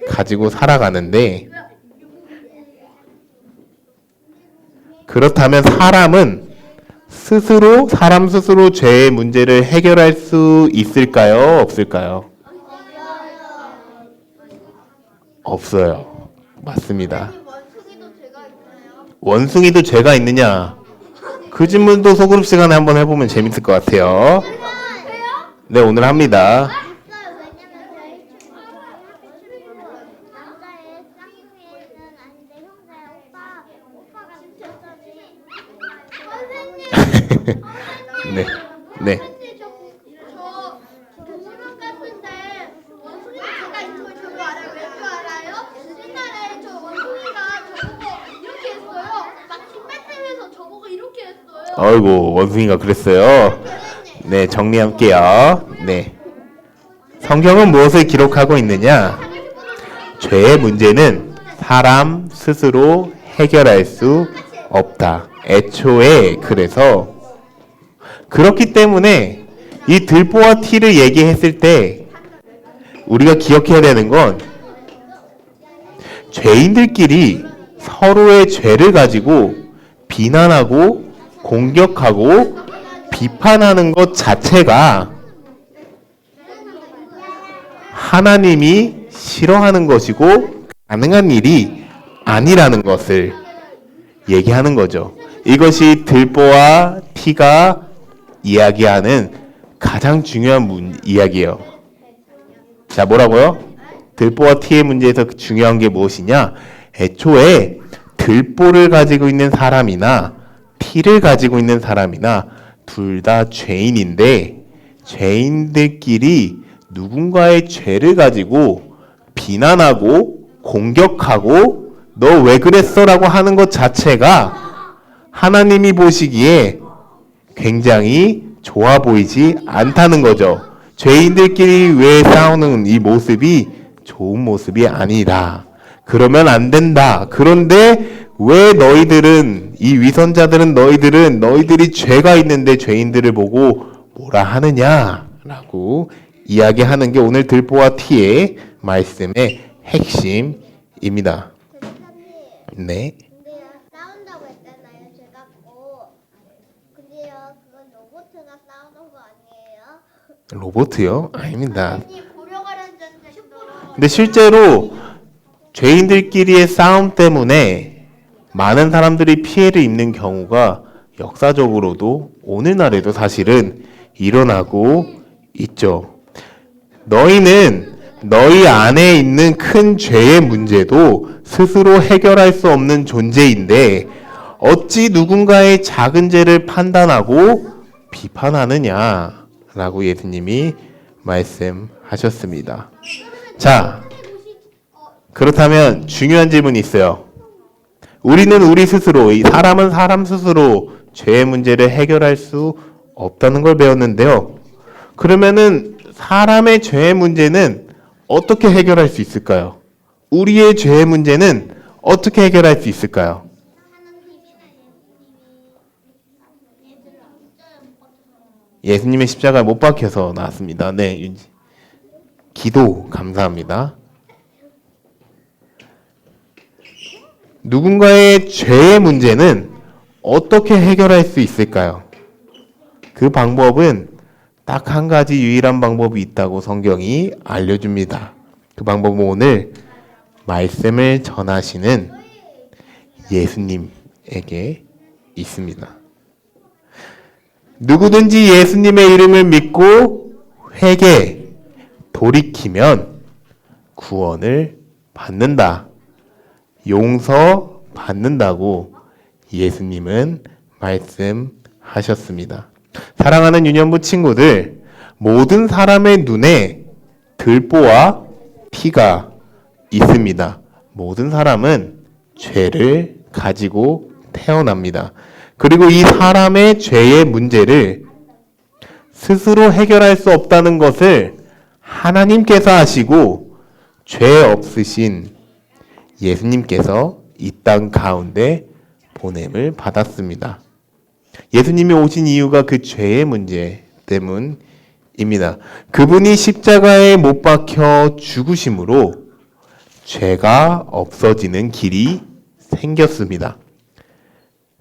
가지고 살아가는데, 그렇다면 사람 스스로 죄의 문제를 해결할 수 있을까요? 없을까요? 없어요. 맞습니다. 원숭이도 죄가 있느냐? 그 질문도 소그룹 시간에 한번 해보면 재밌을 것 같아요. 네, 오늘 합니다. 네. 네. 저 동물원 갔는데 원숭이가 제가 이쪽을 저거 알아요. 왜 줄 알아요? 옛날에 저 원숭이가 저보고 이렇게 했어요. 막 침뱉으면서 저보고 이렇게 했어요. 아이고, 원숭이가 그랬어요. 네, 정리할게요. 네. 성경은 무엇을 기록하고 있느냐? 죄의 문제는 사람 스스로 해결할 수 없다. 애초에 그래서 그렇기 때문에 이 들보와 티를 얘기했을 때 우리가 기억해야 되는 건 죄인들끼리 서로의 죄를 가지고 비난하고 공격하고 비판하는 것 자체가 하나님이 싫어하는 것이고 가능한 일이 아니라는 것을 얘기하는 거죠. 이것이 들보와 티가 이야기하는 가장 중요한 이야기예요. 자, 뭐라고요? 들보와 티의 문제에서 중요한 게 무엇이냐? 애초에 들보를 가지고 있는 사람이나 티를 가지고 있는 사람이나 둘 다 죄인인데 죄인들끼리 누군가의 죄를 가지고 비난하고 공격하고 너 왜 그랬어? 라고 하는 것 자체가 하나님이 보시기에 굉장히 좋아 보이지 않다는 거죠. 죄인들끼리 왜 싸우는 이 모습이 좋은 모습이 아니라 그러면 안 된다. 그런데 왜 너희들은 이 위선자들은 너희들이 죄가 있는데 죄인들을 보고 뭐라 하느냐라고 이야기하는 게 오늘 들보와 티의 말씀의 핵심입니다. 네. 근데요, 싸운다고 했잖아요. 제가 근데요, 그건 로봇가 싸우는 거 아니에요? 로봇이요? 아닙니다. 아니, 보려고 하는데 슈퍼로. 근데 실제로 죄인들끼리의 싸움 때문에 많은 사람들이 피해를 입는 경우가 역사적으로도 오늘날에도 사실은 일어나고 있죠. 너희는 너희 안에 있는 큰 죄의 문제도 스스로 해결할 수 없는 존재인데 어찌 누군가의 작은 죄를 판단하고 비판하느냐라고 예수님이 말씀하셨습니다. 자, 그렇다면 중요한 질문이 있어요. 우리는 우리 스스로, 이 사람은 사람 스스로 죄의 문제를 해결할 수 없다는 걸 배웠는데요. 그러면은 사람의 죄의 문제는 어떻게 해결할 수 있을까요? 우리의 죄의 문제는 어떻게 해결할 수 있을까요? 예수님의 십자가에 못 박혀서 나왔습니다. 네, 윤지. 기도 감사합니다. 누군가의 죄의 문제는 어떻게 해결할 수 있을까요? 그 방법은 딱 한 가지 유일한 방법이 있다고 성경이 알려줍니다. 그 방법은 오늘 말씀을 전하시는 예수님에게 있습니다. 누구든지 예수님의 이름을 믿고 돌이키면 구원을 받는다. 용서 받는다고 예수님은 말씀하셨습니다. 사랑하는 유년부 친구들, 모든 사람의 눈에 들보와 티가 있습니다. 모든 사람은 죄를 가지고 태어납니다. 그리고 이 사람의 죄의 문제를 스스로 해결할 수 없다는 것을 하나님께서 하시고 죄 없으신 예수님께서 이 땅 가운데 보냄을 받았습니다. 예수님이 오신 이유가 그 죄의 문제 때문입니다. 그분이 십자가에 못 박혀 죽으심으로 죄가 없어지는 길이 생겼습니다.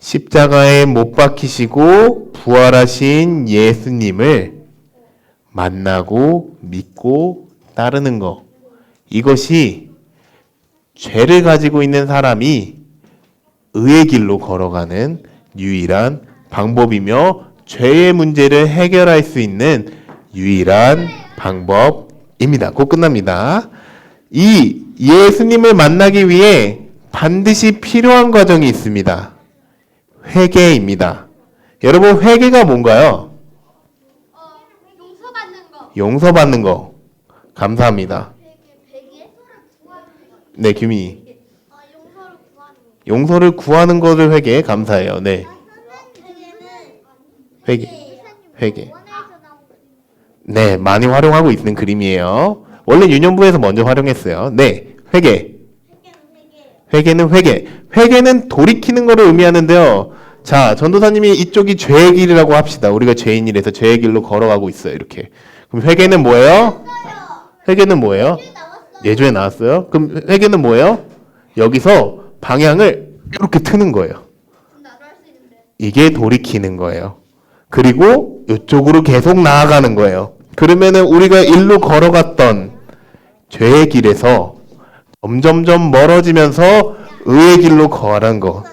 십자가에 못 박히시고 부활하신 예수님을 만나고 믿고 따르는 것, 이것이 죄를 가지고 있는 사람이 의의 길로 걸어가는 유일한 방법이며 죄의 문제를 해결할 수 있는 유일한 방법입니다. 곧 끝납니다. 이 예수님을 만나기 위해 반드시 필요한 과정이 있습니다. 회개입니다. 여러분 회개가 뭔가요? 용서받는 거. 용서받는 거. 감사합니다. 베개? 네, 규민이. 용서를 구하는 거. 용서를 구하는 것을 회개. 감사해요. 네. 회개. 회개. 네, 많이 활용하고 있는 그림이에요. 원래 유년부에서 먼저 활용했어요. 네, 회개. 회개는 회개. 회개는 돌이키는 것을 의미하는데요. 자, 전도사님이 이쪽이 죄의 길이라고 합시다. 우리가 죄인이라서 죄의 길로 걸어가고 있어요. 이렇게. 그럼 회개는 뭐예요? 회개는 뭐예요? 예조에 나왔어요. 그럼 회개는 뭐예요? 여기서 방향을 이렇게 트는 거예요. 이게 돌이키는 거예요. 그리고 이쪽으로 계속 나아가는 거예요. 그러면은 우리가 일로 걸어갔던 죄의 길에서 점점점 멀어지면서 의의 길로 걸어간 거.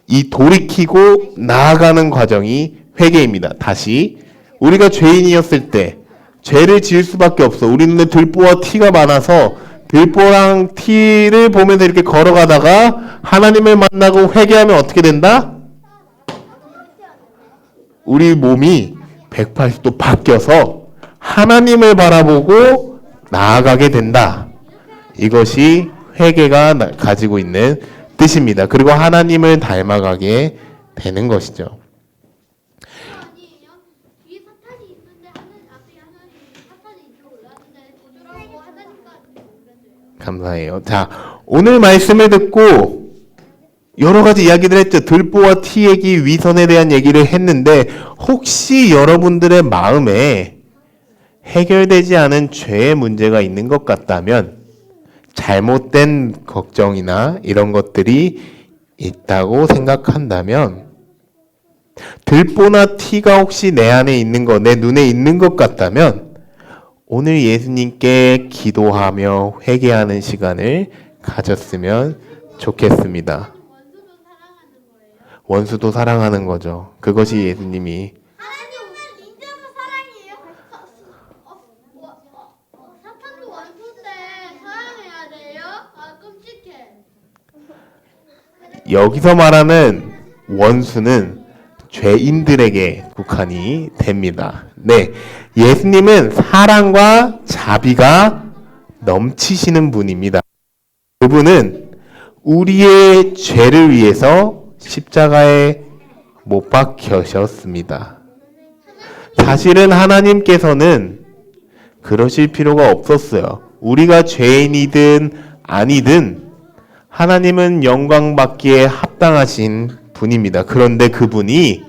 이 돌이키고 나아가는 과정이 회개입니다. 다시 우리가 죄인이었을 때 죄를 지을 수밖에 없어. 우리 눈에 들보와 티가 많아서 들보랑 티를 보면서 이렇게 걸어가다가 하나님을 만나고 회개하면 어떻게 된다? 우리 몸이 180도 바뀌어서 하나님을 바라보고 나아가게 된다. 이것이 회개가 가지고 있는 뜻입니다. 그리고 하나님을 닮아가게 되는 것이죠. 아니에요? 뒤에 사탄이 있는데 앞에 하나님 사탄이 이렇게 올라왔는데 거절하고 하나님까지 올라줘요. 감사해요. 자, 오늘 말씀을 듣고 여러 가지 이야기를 했죠. 들보와 티에기 위선에 대한 얘기를 했는데 혹시 여러분들의 마음에 해결되지 않은 죄의 문제가 있는 것 같다면 잘못된 걱정이나 이런 것들이 있다고 생각한다면 들보나 티가 혹시 내 안에 있는 거, 내 눈에 있는 것 같다면 오늘 예수님께 기도하며 회개하는 시간을 가졌으면 좋겠습니다. 원수도 사랑하는 거죠. 그것이 예수님이 하나님은 인자도 사랑이에요? 사탄도 원수인데 사랑해야 돼요? 아 끔찍해. 여기서 말하는 원수는 죄인들에게 국한이 됩니다. 네, 예수님은 사랑과 자비가 넘치시는 분입니다. 그분은 우리의 죄를 위해서 십자가에 못 박혀셨습니다. 사실은 하나님께서는 그러실 필요가 없었어요. 우리가 죄인이든 아니든 하나님은 영광 받기에 합당하신 분입니다. 그런데 그분이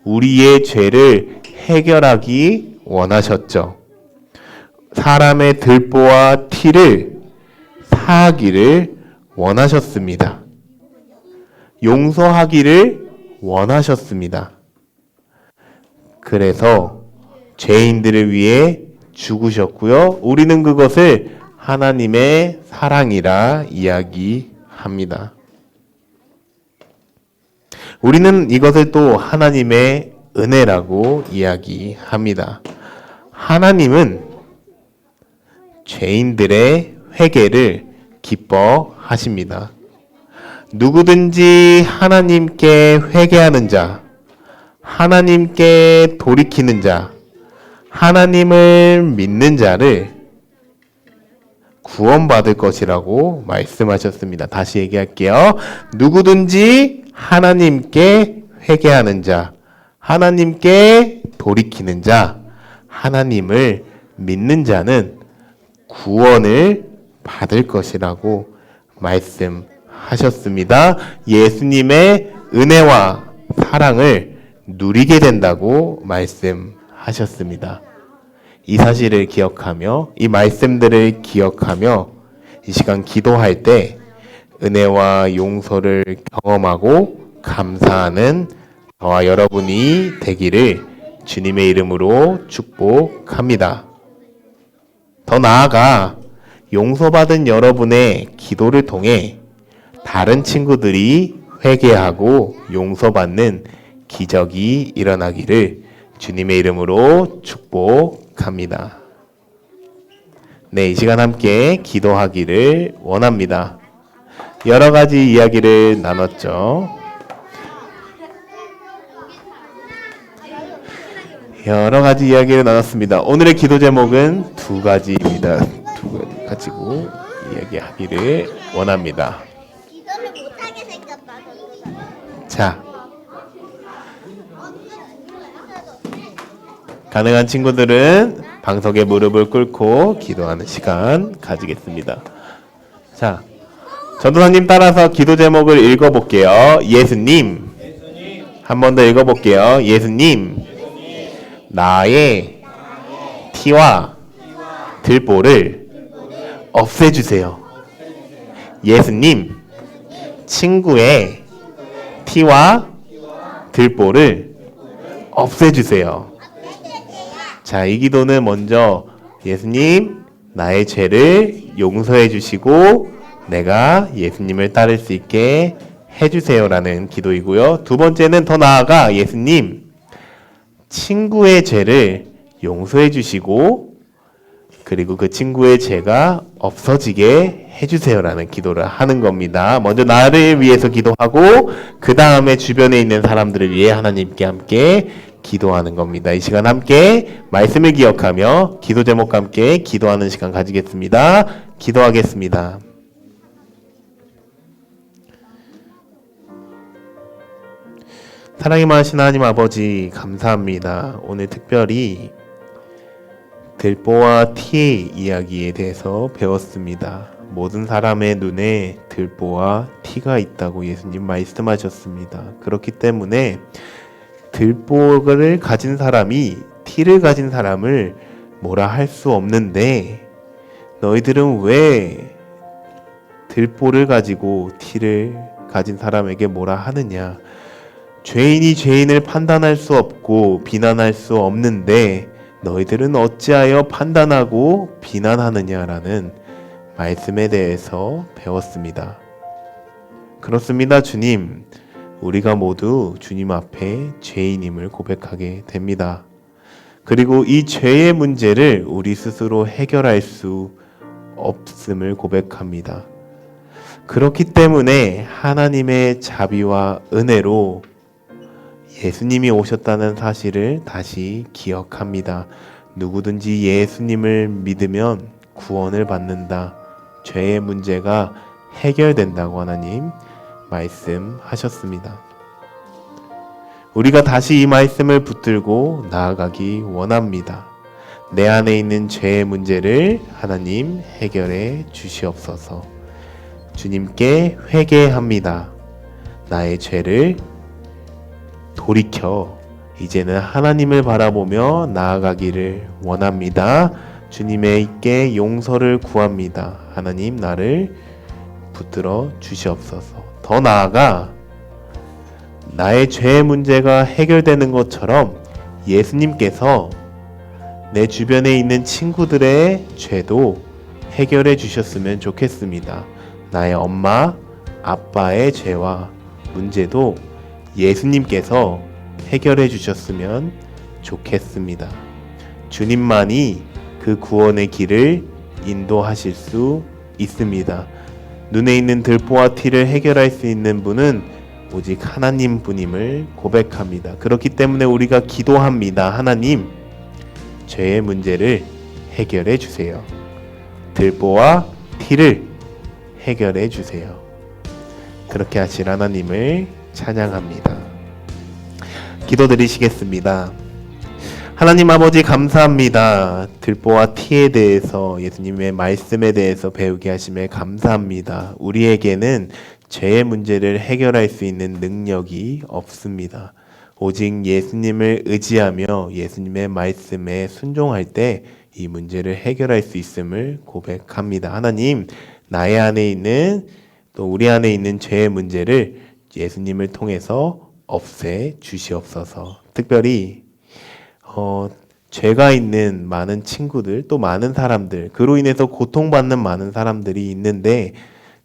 우리의 죄를 해결하기 원하셨죠. 사람의 들보와 티를 사하기를 원하셨습니다. 용서하기를 원하셨습니다. 그래서 죄인들을 위해 죽으셨고요. 우리는 그것을 하나님의 사랑이라 이야기합니다. 우리는 이것을 또 하나님의 은혜라고 이야기합니다. 하나님은 죄인들의 회개를 기뻐하십니다. 누구든지 하나님께 회개하는 자, 하나님께 돌이키는 자, 하나님을 믿는 자를 구원받을 것이라고 말씀하셨습니다. 다시 얘기할게요. 누구든지 하나님께 회개하는 자, 하나님께 돌이키는 자, 하나님을 믿는 자는 구원을 받을 것이라고 말씀하셨습니다. 예수님의 은혜와 사랑을 누리게 된다고 말씀하셨습니다. 이 사실을 기억하며 이 말씀들을 기억하며 이 시간 기도할 때 은혜와 용서를 경험하고 감사하는 저와 여러분이 되기를 주님의 이름으로 축복합니다. 더 나아가 용서받은 여러분의 기도를 통해 다른 친구들이 회개하고 용서받는 기적이 일어나기를 주님의 이름으로 축복합니다. 네, 이 시간 함께 기도하기를 원합니다. 여러 가지 이야기를 나눴죠. 여러 가지 이야기를 나눴습니다. 오늘의 기도 제목은 두 가지입니다. 두 가지 가지고 이야기하기를 원합니다. 기도를 못하게 생겼다. 자, 가능한 친구들은 방석에 무릎을 꿇고 기도하는 시간 가지겠습니다. 자, 전도사님 따라서 기도 제목을 읽어볼게요. 예수님. 한 번 더 읽어볼게요. 예수님. 나의 티와 들보를 없애주세요. 예수님. 친구의 티와 들보를 없애주세요. 자, 이 기도는 먼저 예수님, 나의 죄를 용서해 주시고 내가 예수님을 따를 수 있게 해주세요라는 기도이고요. 두 번째는 더 나아가 예수님, 친구의 죄를 용서해 주시고 그리고 그 친구의 죄가 없어지게 해주세요라는 기도를 하는 겁니다. 먼저 나를 위해서 기도하고 그 다음에 주변에 있는 사람들을 위해 하나님께 함께 기도하는 겁니다. 이 시간 함께 말씀을 기억하며 기도 제목과 함께 기도하는 시간 가지겠습니다. 기도하겠습니다. 사랑이 많으신 하나님 아버지 감사합니다. 오늘 특별히 들보와 티의 이야기에 대해서 배웠습니다. 모든 사람의 눈에 들보와 티가 있다고 예수님 말씀하셨습니다. 그렇기 때문에 들보를 가진 사람이 티를 가진 사람을 뭐라 할 수 없는데 너희들은 왜 들보를 가지고 티를 가진 사람에게 뭐라 하느냐? 죄인이 죄인을 판단할 수 없고 비난할 수 없는데 너희들은 어찌하여 판단하고 비난하느냐라는 말씀에 대해서 배웠습니다. 그렇습니다, 주님. 우리가 모두 주님 앞에 죄인임을 고백하게 됩니다. 그리고 이 죄의 문제를 우리 스스로 해결할 수 없음을 고백합니다. 그렇기 때문에 하나님의 자비와 은혜로 예수님이 오셨다는 사실을 다시 기억합니다. 누구든지 예수님을 믿으면 구원을 받는다. 죄의 문제가 해결된다고 하나님 말씀하셨습니다. 우리가 다시 이 말씀을 붙들고 나아가기 원합니다. 내 안에 있는 죄의 문제를 하나님 해결해 주시옵소서. 주님께 회개합니다. 나의 죄를 돌이켜 이제는 하나님을 바라보며 나아가기를 원합니다. 주님에게 용서를 구합니다. 하나님 나를 붙들어 주시옵소서. 더 나아가 나의 죄의 문제가 해결되는 것처럼 예수님께서 내 주변에 있는 친구들의 죄도 해결해 주셨으면 좋겠습니다. 나의 엄마, 아빠의 죄와 문제도 예수님께서 해결해 주셨으면 좋겠습니다. 주님만이 그 구원의 길을 인도하실 수 있습니다. 눈에 있는 들보와 티를 해결할 수 있는 분은 오직 하나님 분임을 고백합니다. 그렇기 때문에 우리가 기도합니다. 하나님, 죄의 문제를 해결해 주세요. 들보와 티를 해결해 주세요. 그렇게 하실 하나님을 찬양합니다. 기도드리시겠습니다. 하나님 아버지 감사합니다. 들보와 티에 대해서 예수님의 말씀에 대해서 배우게 하심에 감사합니다. 우리에게는 죄의 문제를 해결할 수 있는 능력이 없습니다. 오직 예수님을 의지하며 예수님의 말씀에 순종할 때 이 문제를 해결할 수 있음을 고백합니다. 하나님, 나의 안에 있는 또 우리 안에 있는 죄의 문제를 예수님을 통해서 없애 주시옵소서. 특별히 죄가 있는 많은 친구들 또 많은 사람들, 그로 인해서 고통받는 많은 사람들이 있는데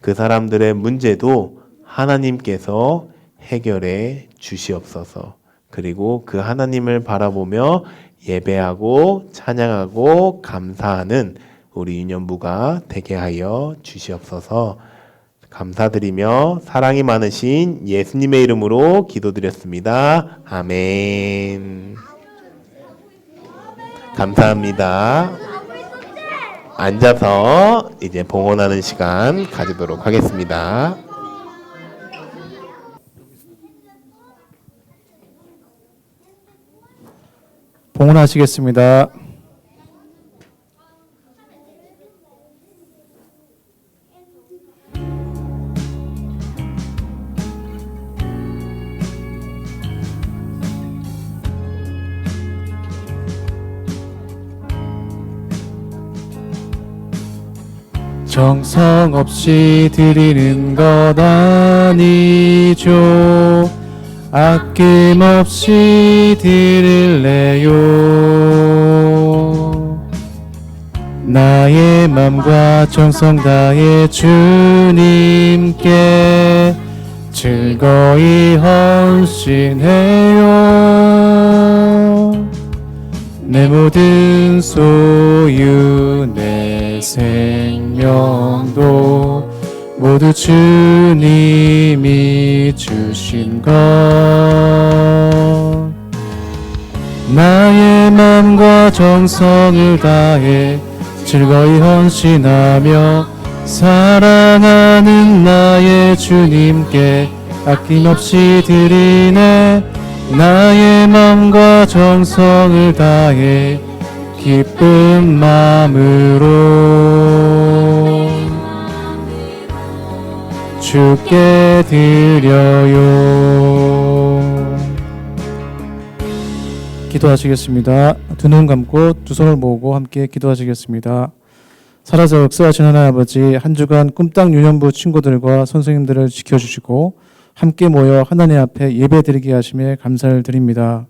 그 사람들의 문제도 하나님께서 해결해 주시옵소서. 그리고 그 하나님을 바라보며 예배하고 찬양하고 감사하는 우리 유년부가 되게 하여 주시옵소서. 감사드리며 사랑이 많으신 예수님의 이름으로 기도드렸습니다. 아멘. 감사합니다. 앉아서 이제 봉헌하는 시간 가지도록 하겠습니다. 봉헌하시겠습니다. 정성 없이 드리는 것 아니죠. 아낌없이 드릴래요. 나의 맘과 정성 다해 주님께 즐거이 헌신해요. 내 모든 소유 내 생명도 모두 주님이 주신 것. 나의 맘과 정성을 다해 즐거이 헌신하며 사랑하는 나의 주님께 아낌없이 드리네. 나의 맘과 정성을 다해 기쁜 마음으로 주께 드려요. 기도하시겠습니다. 두 눈 감고 두 손을 모으고 함께 기도하시겠습니다. 살아서 역사하신 하나님 아버지, 한 주간 꿈땅 유년부 친구들과 선생님들을 지켜주시고 함께 모여 하나님 앞에 예배드리게 하심에 감사를 드립니다.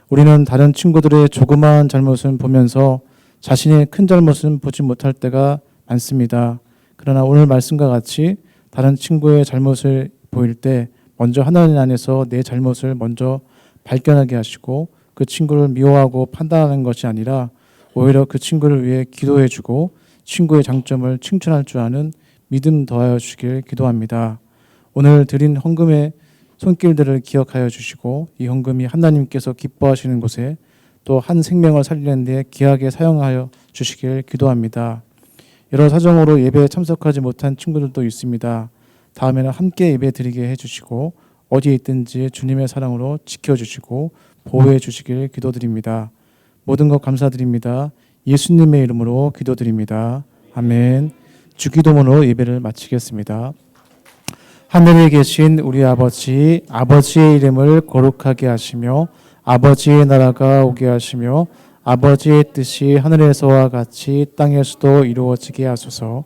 우리는 다른 친구들의 조그마한 잘못을 보면서 자신의 큰 잘못은 보지 못할 때가 많습니다. 그러나 오늘 말씀과 같이 다른 친구의 잘못을 보일 때 먼저 하나님 안에서 내 잘못을 먼저 발견하게 하시고 그 친구를 미워하고 판단하는 것이 아니라 오히려 그 친구를 위해 기도해주고 친구의 장점을 칭찬할 줄 아는 믿음 더하여 주시길 기도합니다. 오늘 드린 헌금의 손길들을 기억하여 주시고 이 헌금이 하나님께서 기뻐하시는 곳에 또 한 생명을 살리는 데 귀하게 사용하여 주시길 기도합니다. 여러 사정으로 예배에 참석하지 못한 친구들도 있습니다. 다음에는 함께 예배 드리게 해주시고 어디에 있든지 주님의 사랑으로 지켜주시고 보호해 주시길 기도드립니다. 모든 것 감사드립니다. 예수님의 이름으로 기도드립니다. 아멘. 주기도문으로 예배를 마치겠습니다. 하늘에 계신 우리 아버지, 아버지의 이름을 거룩하게 하시며 아버지의 나라가 오게 하시며 아버지의 뜻이 하늘에서와 같이 땅에서도 이루어지게 하소서.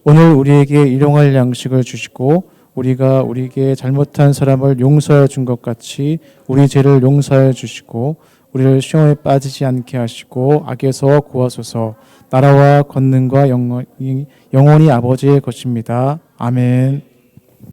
오늘 우리에게 일용할 양식을 주시고 우리가 우리에게 잘못한 사람을 용서해 준 것 같이 우리 죄를 용서해 주시고 우리를 시험에 빠지지 않게 하시고 악에서 구하소서. 나라와 권능과 영원히 아버지의 것입니다. 아멘.